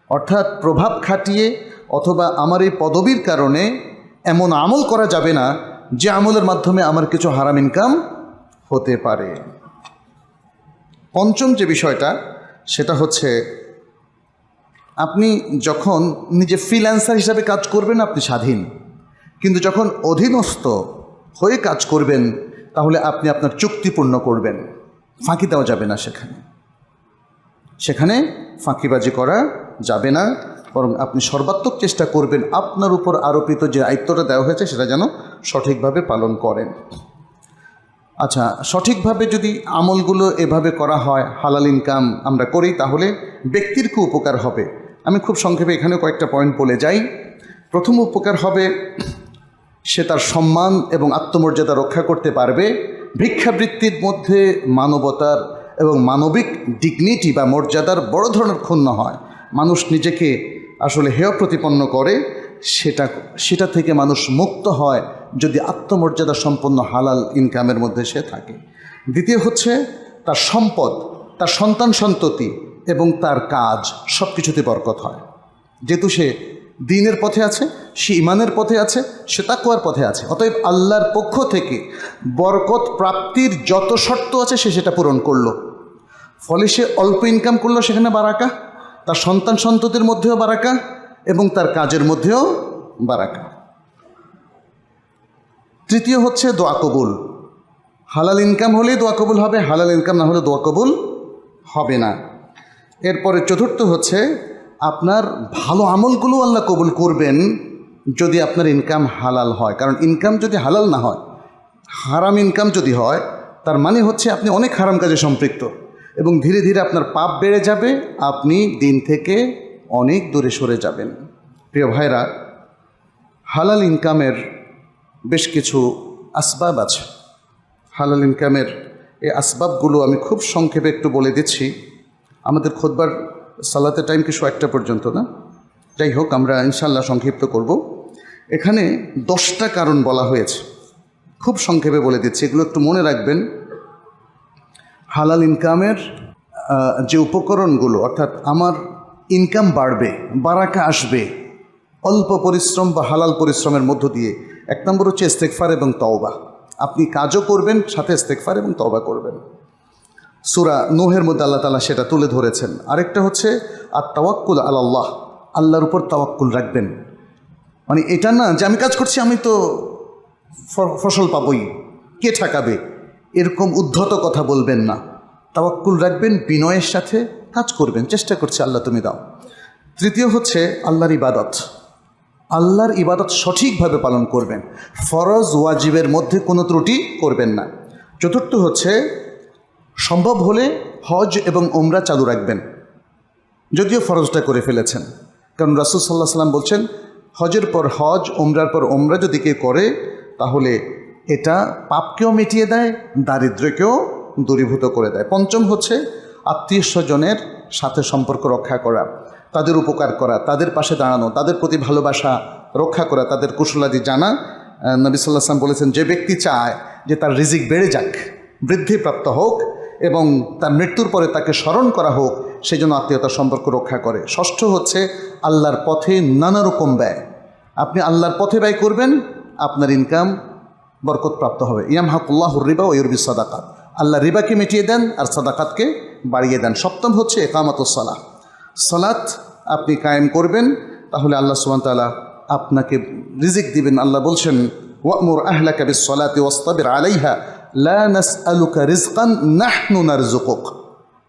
অর্থাৎ প্রভাব খাটিয়ে অথবা আমার এই পদবীর কারণে এমন আমল করা যাবে না যে আমলের মাধ্যমে আমার কিছু হারাম ইনকাম হতে পারে। পঞ্চম যে বিষয়টা সেটা হচ্ছে আপনি যখন নিজে ফ্রিল্যান্সার হিসাবে কাজ করবেন আপনি স্বাধীন, কিন্তু যখন অধীনস্থ হয়ে কাজ করবেন তাহলে আপনি আপনার চুক্তি পূর্ণ করবেন, ফাঁকি দেওয়া যাবে না। সেখানে ফাঁকিবাজি করা যাবে না, বরং আপনি সর্বাত্মক চেষ্টা করবেন আপনার উপর আরোপিত যে দায়িত্বটা দেওয়া হয়েছে সেটা যেন সঠিকভাবে পালন করেন। আচ্ছা, সঠিকভাবে যদি আমলগুলো এভাবে করা হয়, হালাল ইনকাম আমরা করি, তাহলে ব্যক্তির খুব উপকার হবে। আমি খুব সংক্ষেপে এখানে কয়েকটা পয়েন্ট বলে যাই। প্রথম উপকার হবে, সে তার সম্মান এবং আত্মমর্যাদা রক্ষা করতে পারবে। ভিক্ষাবৃত্তির মধ্যে মানবতার এবং মানবিক ডিগনিটি বা মর্যাদার বড় ধরনের ক্ষুণ্ণ হয়। মানুষ নিজেকে আসলে হেয় প্রতিপন্ন করে, সেটা থেকে মানুষ মুক্ত হয় যদি আত্মমর্যাদা সম্পন্ন হালাল ইনকামের মধ্যে সে থাকে। দ্বিতীয় হচ্ছে তার সম্পদ, তার সন্তান সন্ততি এবং তার কাজ সব কিছুতে বরকত হয়। যেহেতু সে দ্বীনের পথে আছে, সে ইমানের পথে আছে, সে তাকওয়ার পথে আছে, অতএব আল্লাহর পক্ষ থেকে বরকত প্রাপ্তির যত শর্ত আছে সে সেটা পূরণ করলো। ফলে সে অল্প ইনকাম করলো, সেখানে বারাকা, তার সন্তান সন্ততির মধ্যেও বারাকা এবং তার কাজের মধ্যেও বারাকা। তৃতীয় হচ্ছে দোয়া কবুল। হালাল ইনকাম হলেই দোয়া কবুল হবে, হালাল ইনকাম না হলে দোয়া কবুল হবে না। এরপরে চতুর্থ হচ্ছে আপনার ভালো আমলগুলো আল্লাহ কবুল করবেন যদি আপনার ইনকাম হালাল হয়। কারণ ইনকাম যদি হালাল না হয়, হারাম ইনকাম যদি হয়, তার মানে হচ্ছে আপনি অনেক হারাম কাজে সম্পৃক্ত এবং ধীরে ধীরে আপনার পাপ বেড়ে যাবে, আপনি দিন থেকে অনেক দূরে সরে যাবেন। প্রিয় ভাইরা, হালাল ইনকামের বেশ কিছু আসবাব আছে। হালাল ইনকামের এই আসবাবগুলো আমি খুব সংক্ষেপে একটু বলে দিচ্ছি। আমাদের খুতবার সালাতের টাইম কি 1টা পর্যন্ত না? যাই হোক, আমরা ইনশাল্লাহ সংক্ষিপ্ত করব। এখানে 10টা কারণ বলা হয়েছে, খুব সংক্ষেপে বলে দিচ্ছি, এগুলো একটু মনে রাখবেন। হালাল ইনকামের যে উপকরণগুলো, অর্থাৎ আমার ইনকাম বাড়বে, বারাকা আসবে অল্প পরিশ্রম বা হালাল পরিশ্রমের মধ্য দিয়ে। 1 নম্বর হচ্ছে ইস্তেগফার এবং তওবা। আপনি কাজও করবেন, সাথে ইস্তেগফার এবং তওবা করবেন। সূরা নূহের মধ্যে আল্লাহ তাআলা সেটা তুলে ধরেছেন। আরেকটা হচ্ছে আত-তাওয়াক্কুল আলাল্লাহ, আল্লাহর উপর তাওয়াক্কুল রাখবেন। মানে এটা না যে আমি কাজ করছি আমি তো ফসল পাবই, কে ঠেকাবে, এরকম উদ্ধত কথা বলবেন না। তাওয়াক্কুল রাখবেন, বিনয়ের সাথে কাজ করবেন, চেষ্টা করছি আল্লাহ তুমি দাও। তৃতীয় হচ্ছে আল্লাহর ইবাদত। আল্লাহর ইবাদত সঠিকভাবে পালন করবেন, ফরজ ওয়াজিবের মধ্যে কোনো ত্রুটি করবেন না। চতুর্থ হচ্ছে সম্ভব হলে হজ এবং ওমরা চালু রাখবেন, যদিও ফরজটা করে ফেলেছেন। কারণ রাসূল সাল্লাল্লাহু আলাইহি ওয়াসাল্লাম বলছেন, হজের পর হজ, ওমরার পর ওমরা যদি কেউ করে তাহলে এটা পাপকেও মিটিয়ে দেয়, দারিদ্র্যকেও দূরীভূত করে দেয়। পঞ্চম হচ্ছে আত্মীয় স্বজনের সাথে সম্পর্ক রক্ষা করা, তাদের উপকার করা, তাদের পাশে দাঁড়ানো, তাদের প্রতি ভালোবাসা রক্ষা করা, তাদের কুশলাদি জানা। নবী সাল্লাল্লাহু আলাইহি ওয়াসাল্লাম বলেছেন, যে ব্যক্তি চায় যে তার রিজিক বেড়ে যাক, বৃদ্ধিপ্রাপ্ত হোক এবং তার মৃত্যুর পরে তাকে স্মরণ করা হোক, সেই জন্য আত্মীয়তার সম্পর্ক রক্ষা করে। ষষ্ঠ হচ্ছে আল্লাহর পথে নানা রকম ব্যয়। আপনি আল্লাহর পথে ব্যয় করবেন, আপনার ইনকাম বরকতপ্রাপ্ত হবে। ইয়ামহাকুল্লাহুর রিবা ওয়া ইউরবিস সাদাকাত, আল্লাহ রিবাকে মিটিয়ে দেন আর সাদাকাতকে বাড়িয়ে দেন। সপ্তম হচ্ছে ইকামাতুস সালাহ, সালাত আপনি কায়েম করবেন, তাহলে আল্লাহ সুবহানাহু ওয়া তাআলা আপনাকে রিজিক দিবেন। আল্লাহ বলছেন, ওয়া'মুর আহলাকা বিস-সালাতি ওয়াসতাবির আলাইহা লা নাসআলুকা রিজকান নাহনু নারযুকুক।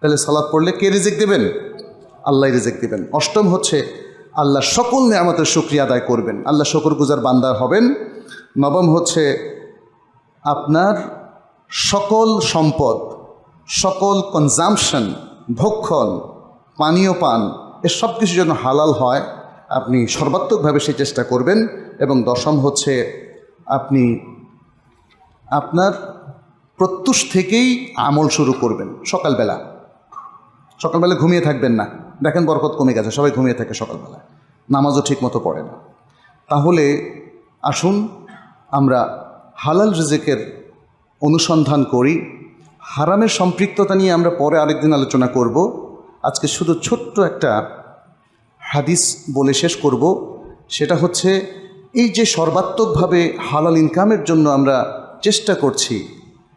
তাহলে সালাত পড়লে কে রিজিক দিবেন? আল্লাহ রিজিক দিবেন। অষ্টম হচ্ছে আল্লাহ সকল নিয়ামতের শুকরিয়া আদায় করবেন, আল্লাহ শুকরগুজার বান্দা হবেন। নবম হচ্ছে আপনার সকল সম্পদ, সকল কনজামশন, ভক্ষণ, পানীয় পান, এ সব কিছু যেন হালাল হয় আপনি সর্বাত্মকভাবে সেই চেষ্টা করবেন। এবং দশম হচ্ছে আপনি আপনার প্রত্যুষ থেকেই আমল শুরু করবেন। সকালবেলা ঘুমিয়ে থাকবেন না। দেখেন বরকত কমে গেছে, সবাই ঘুমিয়ে থাকে সকালবেলা, নামাজও ঠিক মতো পড়ে না। তাহলে আসুন আমরা হালাল রিজিকের অনুসন্ধান করি। হারামের সম্পৃক্ততা নিয়ে আমরা পরে আরেকদিন আলোচনা করব। আজকে শুধু ছোট্ট একটা হাদিস বলে শেষ করব। সেটা হচ্ছে এই যে সর্বাত্মকভাবে হালাল ইনকামের জন্য আমরা চেষ্টা করছি,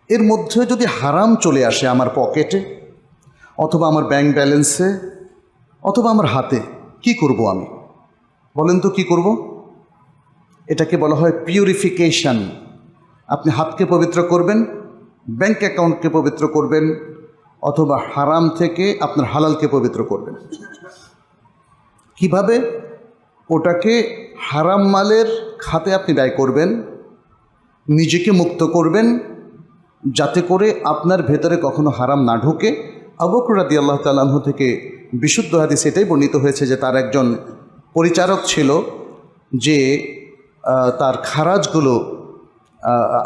এর মধ্যে যদি হারাম চলে আসে আমার পকেটে অথবা আমার ব্যাংক ব্যালেন্সে অথবা আমার হাতে, কি করব আমি? বলেন তো কি করব? এটাকে বলা হয় পিউরিফিকেশন। আপনি হাতকে পবিত্র করবেন, ব্যাংক অ্যাকাউন্টকে পবিত্র করবেন, অথবা হারাম থেকে আপনার হালালকে পবিত্র করবেন। কিভাবে? ওটাকে হারাম মালের খাতে আপনি ব্যয় করবেন, নিজেকে মুক্ত করবেন, যাতে করে আপনার ভেতরে কখনো হারাম না ঢুকে। আবু বকর রাদিয়াল্লাহু তাআলা আনহু থেকে বিশুদ্ধ হাদিস এটাই বর্ণিত হয়েছে যে তার একজন পরিচারক ছিল যে তার খারাজগুলো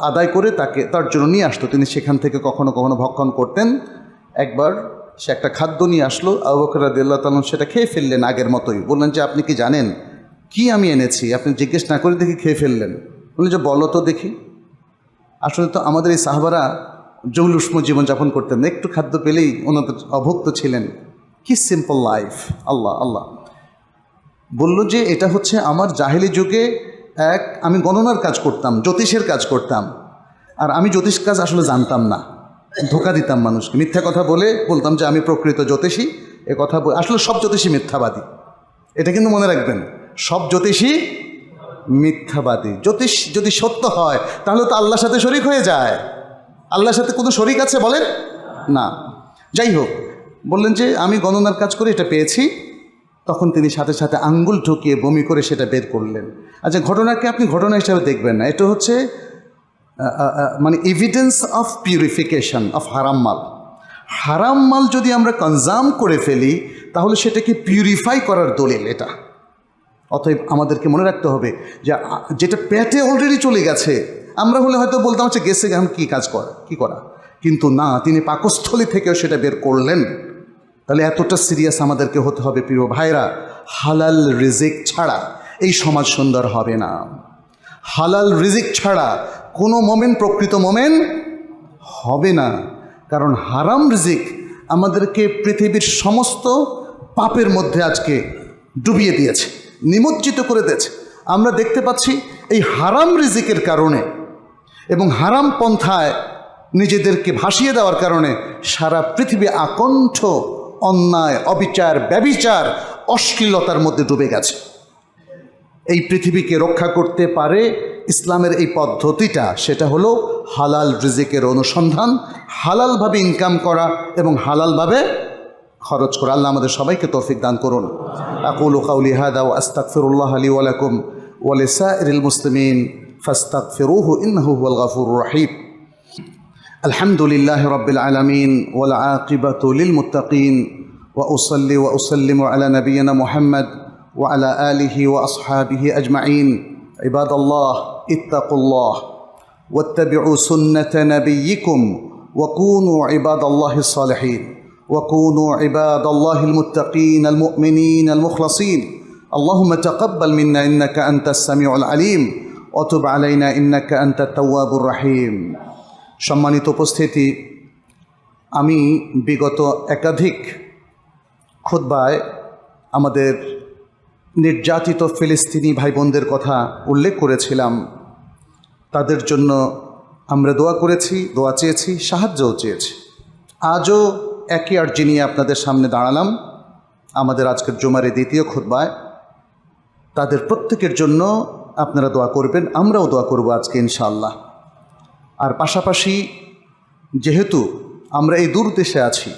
আদায় করে তার জন্য নিয়ে আসতো। তিনি সেখান থেকে কখনো কখনো ভক্ষণ করতেন। একবার সে একটা খাদ্য নিয়ে আসলো, আবু বকর রাদিয়াল্লাহু তাআলা সেটা খেয়ে ফেললেন আগের মতোই। বললেন যে আপনি কি জানেন কি আমি এনেছি? আপনি জিজ্ঞেস না করে দেখি খেয়ে ফেললেন। বললেন যে বলো তো দেখি। আসলে তো আমাদের এই সাহাবারা জৌলুষ্ম জীবনযাপন করতেন না, একটু খাদ্য পেলেই ওনাদের অভুক্ত ছিলেন। কি সিম্পল লাইফ! আল্লাহ আল্লাহ বলল যে এটা হচ্ছে আমার জাহেলি যুগে আমি গণনার কাজ করতাম, জ্যোতিষের কাজ করতাম। আর আমি জ্যোতিষ কাজ আসলে জানতাম না, ধোঁকা দিতাম মানুষকে, মিথ্যা কথা বলতাম যে আমি প্রকৃত জ্যোতিষী। এ কথা আসলে সব জ্যোতিষী মিথ্যাবাদী, এটা কিন্তু মনে রাখবেন। সব জ্যোতিষী মিথ্যাবাদী। জ্যোতিষ যদি সত্য হয় তাহলে তো আল্লাহর সাথে শরিক হয়ে যায়। আল্লাহর সাথে কোনো শরিক আছে বলেন না? যাই হোক, বললেন যে আমি গণনার কাজ করে এটা পেয়েছি। তখন তিনি সাথে সাথে আঙ্গুল ঢুকিয়ে বমি করে সেটা বের করলেন। আচ্ছা, ঘটনাকে আপনি ঘটনা হিসাবে দেখবেন না, এটা হচ্ছে মানে এভিডেন্স অফ পিউরিফিকেশন অফ হারাম মাল। হারাম মাল যদি আমরা কনজাম করে ফেলি তাহলে সেটাকে পিউরিফাই করার দলিল এটা। অতএব আমাদেরকে মনে রাখতে হবে যে যেটা পেটে অলরেডি চলে গেছে, আমরা হলে হয়তো বলতাম হচ্ছে গেছে এখন কী করা, কিন্তু না, তিনি পাকস্থলী থেকেও সেটা বের করলেন। তাহলে এতটা সিরিয়াস আমাদেরকে হতে হবে প্রিয় ভাইরা। হালাল রিজিক ছাড়া এই সমাজ সুন্দর হবে না। হালাল রিজিক ছাড়া কোনো মোমেন প্রকৃত মোমেন হবে না। কারণ হারাম রিজিক আমাদেরকে পৃথিবীর সমস্ত পাপের মধ্যে আজকে ডুবিয়ে দিয়েছে, নিমজ্জিত করে দিয়েছে। আমরা দেখতে পাচ্ছি এই হারাম রিজিকের কারণে এবং হারাম পন্থায় নিজেদেরকে ভাসিয়ে দেওয়ার কারণে সারা পৃথিবী আকণ্ঠ অন্যায়, অবিচার, ব্যভিচার, অশ্লীলতার মধ্যে ডুবে গেছে। এই পৃথিবীকে রক্ষা করতে পারে ইসলামের এই পদ্ধতিটা, সেটা হলো হালাল রিজিকের অনুসন্ধান, হালালভাবে ইনকাম করা এবং হালালভাবে খরচ করা। আল্লাহ আমাদের সবাইকে তৌফিক দান করুন। আকুলু কাউলি হাদা ওয়া আস্তাগফিরুল্লাহ লি ওয়া লাকুম ওয়া লিসাইরিল মুসলিমিন ফাস্তাগফিরুহু ইন্নাহু হুয়াল গাফুরুর রহিম। আলহামদুলিল্লাহি রাব্বিল আলামিন ওয়াল আকিবাতু লিল মুত্তাকিন ওয়া উসাল্লি ওয়া উসাল্লিমু আলা নাবিয়িনা মুহাম্মদ ওয়া আলা আলিহি ওয়া আসহাবিহি আজমাইন। ইবাদাল্লাহ ইত্তাকুল্লাহ ওয়াত্তাবিউ সুন্নাতা নাবিয়্যিকুম ওয়া কুনু ইবাদাল্লাহিস সালিহিন وكونوا عباد الله المتقين المؤمنين المخلصين. اللهم تقبل منا إنك أنت السميع العليم وتب علينا إنك أنت التواب الرحيم. সম্মানিত উপস্থিতি, আমি বিগত একাধিক খুতবায় আমাদের নির্যাতিত ফিলিস্তিনি ভাই বোনদের কথা উল্লেখ করেছিলাম। তাদের জন্য আমরা দোয়া করেছি, দোয়া চেয়েছি, সাহায্যও চেয়েছি। আজও একই আর্জি নিয়ে আপনাদের সামনে দাঁড়ালাম আমাদের আজকের জুমার দ্বিতীয় খুতবায়। তাদের প্রত্যেকের জন্য আপনারা দোয়া করবেন, আমরাও দোয়া করব আজকে ইনশাআল্লাহ। আর পাশাপাশি যেহেতু আমরা এই দূর দেশে আছি,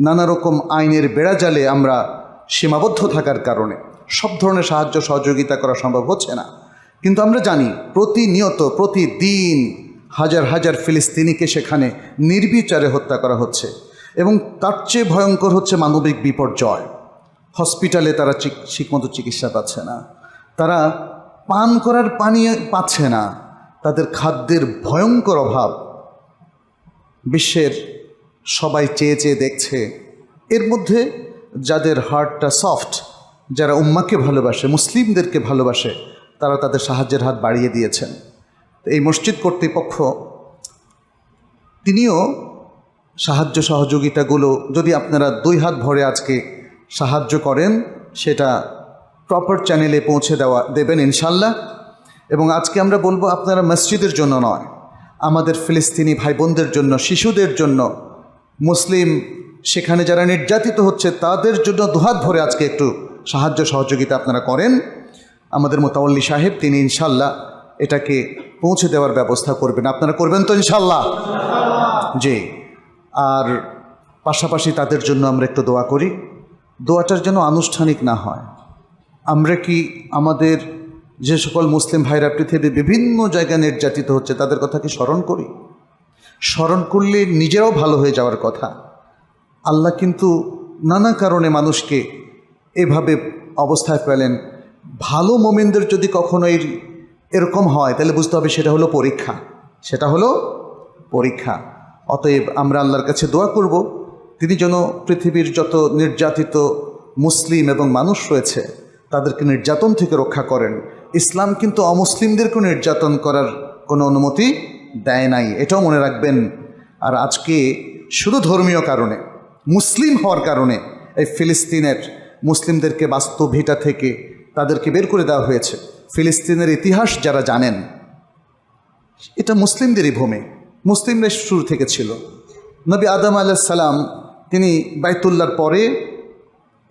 নানা রকম আইনের বেড়াজালে আমরা সীমাবদ্ধ থাকার কারণে সব ধরনের সাহায্য সহযোগিতা করা সম্ভব হচ্ছে না। কিন্তু আমরা জানি প্রতিনিয়ত প্রতিদিন হাজার হাজার ফিলিস্তিনিকে সেখানে নির্বিচারে হত্যা করা হচ্ছে এবং তার চেয়ে ভয়ঙ্কর হচ্ছে মানবিক বিপর্যয়। হসপিটালে তারা ঠিকমতো চিকিৎসা পাচ্ছে না, তারা পান করার পানি পাচ্ছে না, তাদের খাদ্যের ভয়ঙ্কর অভাব বিশ্বের সবাই চেয়ে চেয়ে দেখছে। এর মধ্যে যাদের হার্টটা সফট, যারা উম্মাকে ভালোবাসে, মুসলিমদেরকে ভালোবাসে, তারা তাদের সাহায্যের হাত বাড়িয়ে দিয়েছেন। এই মসজিদ কর্তৃপক্ষ তিনিও সাহায্য সহযোগিতাগুলো যদি আপনারা 2 হাত ভরে আজকে সাহায্য করেন, সেটা প্রপার চ্যানেলে পৌঁছে দেবেন ইনশাল্লাহ। এবং আজকে আমরা বলবো আপনারা মসজিদের জন্য নয়, আমাদের ফিলিস্তিনি ভাই বোনদের জন্য, শিশুদের জন্য, মুসলিম সেখানে যারা নির্যাতিত হচ্ছে তাদের জন্য 2 হাত ভরে আজকে একটু সাহায্য সহযোগিতা আপনারা করেন। আমাদের মোতাওয়াল্লি সাহেব তিনি ইনশাল্লাহ এটাকে পৌঁছে দেওয়ার ব্যবস্থা করবেন। আপনারা করবেন তো ইনশাল্লাহ? জি। আর পাশাপাশি তাদের জন্য আমরা একটু দোয়া করি। দোয়াটার যেন আনুষ্ঠানিক না হয়। আমরা কি আমাদের যে সকল মুসলিম ভাইরা পৃথিবীর বিভিন্ন জায়গায় নির্যাতিত হচ্ছে তাদের কথা কি স্মরণ করি? স্মরণ করলে নিজেরাও ভালো হয়ে যাওয়ার কথা। আল্লাহ কিন্তু নানা কারণে মানুষকে এভাবে অবস্থায় পেলেন। ভালো মোমিনদের যদি কখনো এরকম হয় তাহলে বুঝতে হবে সেটা হলো পরীক্ষা, সেটা হলো পরীক্ষা। অতএব আমরা আল্লাহর কাছে দোয়া করব তিনি যেন পৃথিবীর যত নির্যাতিত মুসলিম এবং মানুষ রয়েছে তাদেরকে নির্যাতন থেকে রক্ষা করেন। ইসলাম কিন্তু অমুসলিমদেরকে নির্যাতন করার কোনো অনুমতি দেয় নাই, এটাও মনে রাখবেন। আর আজকে শুধু ধর্মীয় কারণে, মুসলিম হওয়ার কারণে এই ফিলিস্তিনের মুসলিমদেরকে বাস্তব ভিটা থেকে তাদেরকে বের করে দেওয়া হয়েছে। ফিলিস্তিনের ইতিহাস যারা জানেন, এটা মুসলিমদেরই ভূমি, মুসলিমরা শুরু থেকে ছিল। নবী আদম আলাইহিস সালাম তিনি বাইতুল্লাহর পরে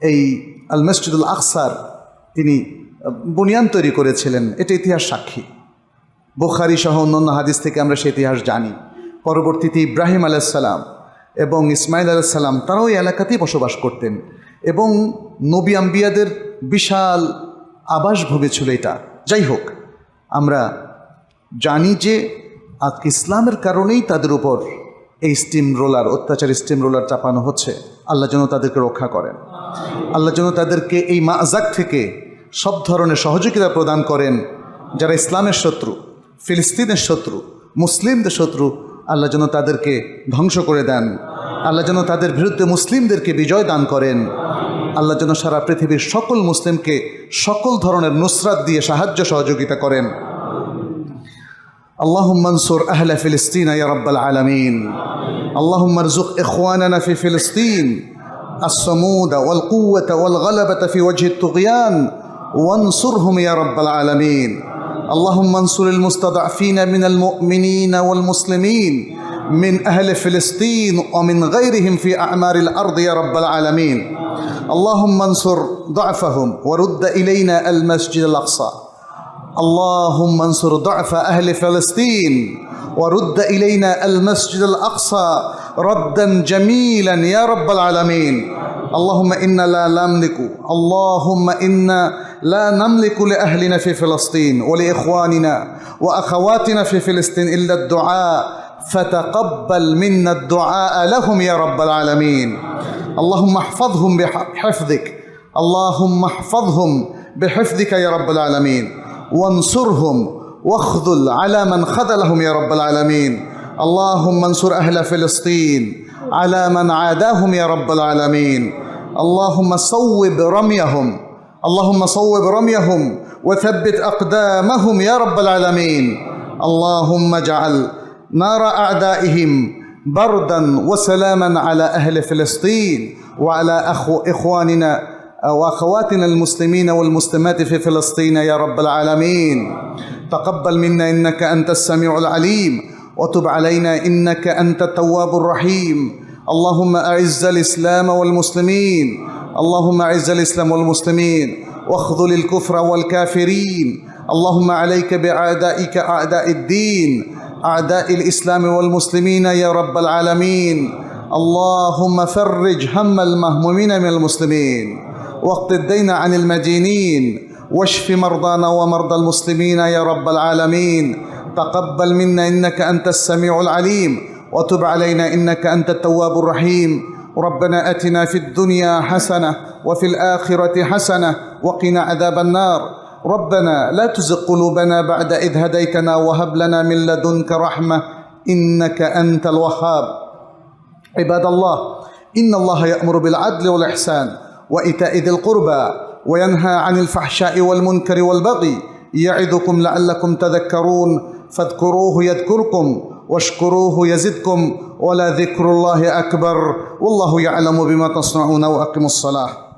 এই আল মসজিদুল আকসার তিনি বুনিয়ান তৈরি করেছিলেন, এটা ইতিহাস সাক্ষী। বুখারী সহ অন্যান্য হাদিস থেকে আমরা সেই ইতিহাস জানি। পরবর্তীতে ইব্রাহিম আলাইহিস সালাম এবং ইসমাইল আলাইহিস সালাম তারাও এই এলাকাতেই বসবাস করতেন এবং নবী আম্বিয়াদের বিশাল আবাসভূমি ছিল এটা। যাই হোক, আমরা জানি যে আজকে ইসলামের কারণেই তাদের উপর এই স্টিম রোলার, অত্যাচার স্টিম রোলার চাপানো হচ্ছে। আল্লাহ যেন তাদেরকে রক্ষা করেন, আল্লাহ যেন তাদেরকে এই মাজাক থেকে সব ধরনের সহযোগিতা প্রদান করেন। যারা ইসলামের শত্রু, ফিলিস্তিনের শত্রু, মুসলিমদের শত্রু, আল্লাহ যেন তাদেরকে ধ্বংস করে দেন। আল্লাহ যেন তাদের বিরুদ্ধে মুসলিমদেরকে বিজয় দান করেন। আল্লাহ যেন সারা পৃথিবীর সকল মুসলিমকে সকল ধরনের নুসরাত দিয়ে সাহায্য সহযোগিতা করেন। اللهم انصر أهل فلسطين يا رب العالمين. اللهم ارزق إخواننا في فلسطين الصمود والقوة والغلبة في وجه الطغيان وانصرهم يا رب العالمين. اللهم انصر المستضعفين من المؤمنين والمسلمين من أهل فلسطين ومن غيرهم في أعمار الأرض يا رب العالمين. اللهم انصر ضعفهم ورد إلينا المسجد الأقصى. اللهم انصر ضعف أهل فلسطين ورد إلينا المسجد الأقصى ردا جميلا يا رب العالمين. اللهم إنا لا نملك لأهلنا في فلسطين ولإخواننا وأخواتنا في فلسطين إلا الدعاء فتقبل منا الدعاء لهم يا رب العالمين. اللهم احفظهم بحفظك، اللهم احفظهم بحفظك يا رب العالمين، وانصرهم واخذل على من خذلهم يا رب العالمين. اللهم انصر أهل فلسطين على من عاداهم يا رب العالمين. اللهم صوب رميهم وثبت أقدامهم يا رب العالمين. اللهم اجعل نار أعدائهم بردا وسلاما على أهل فلسطين وعلى إخواننا وأخواتنا المسلمين والمسلمات في فلسطين يا رب العالمين. تقبل منا إنك أنت السميع العليم وتب علينا إنك أنت التواب الرحيم. اللهم أعز الإسلام والمسلمين، اللهم أعز الإسلام والمسلمين واخذل الكفر والكافرين. اللهم عليك بأعدائك أعداء الدين، أعداء الإسلام والمسلمين يا رب العالمين. اللهم فرج هم المهمومين من المسلمين واقض الدين عن المدينين واشف مرضانا ومرضى المسلمين يا رب العالمين. تقبل منا إنك أنت السميع العليم وتب علينا إنك أنت التواب الرحيم. ربنا آتنا في الدنيا حسنة وفي الآخرة حسنة وقنا عذاب النار ربنا لا تزغ قلوبنا بعد إذ هديتنا وهب لنا من لدنك رحمة إنك أنت الوهاب عباد الله إن الله يأمر بالعدل والإحسان وإيتاء ذي القربى وينهى عن الفحشاء والمنكر والبغي يعظكم لعلكم تذكرون فاذكروه يذكركم واشكروه يزدكم ولذكر الله أكبر والله يعلم بما تصنعون وأقيموا الصلاة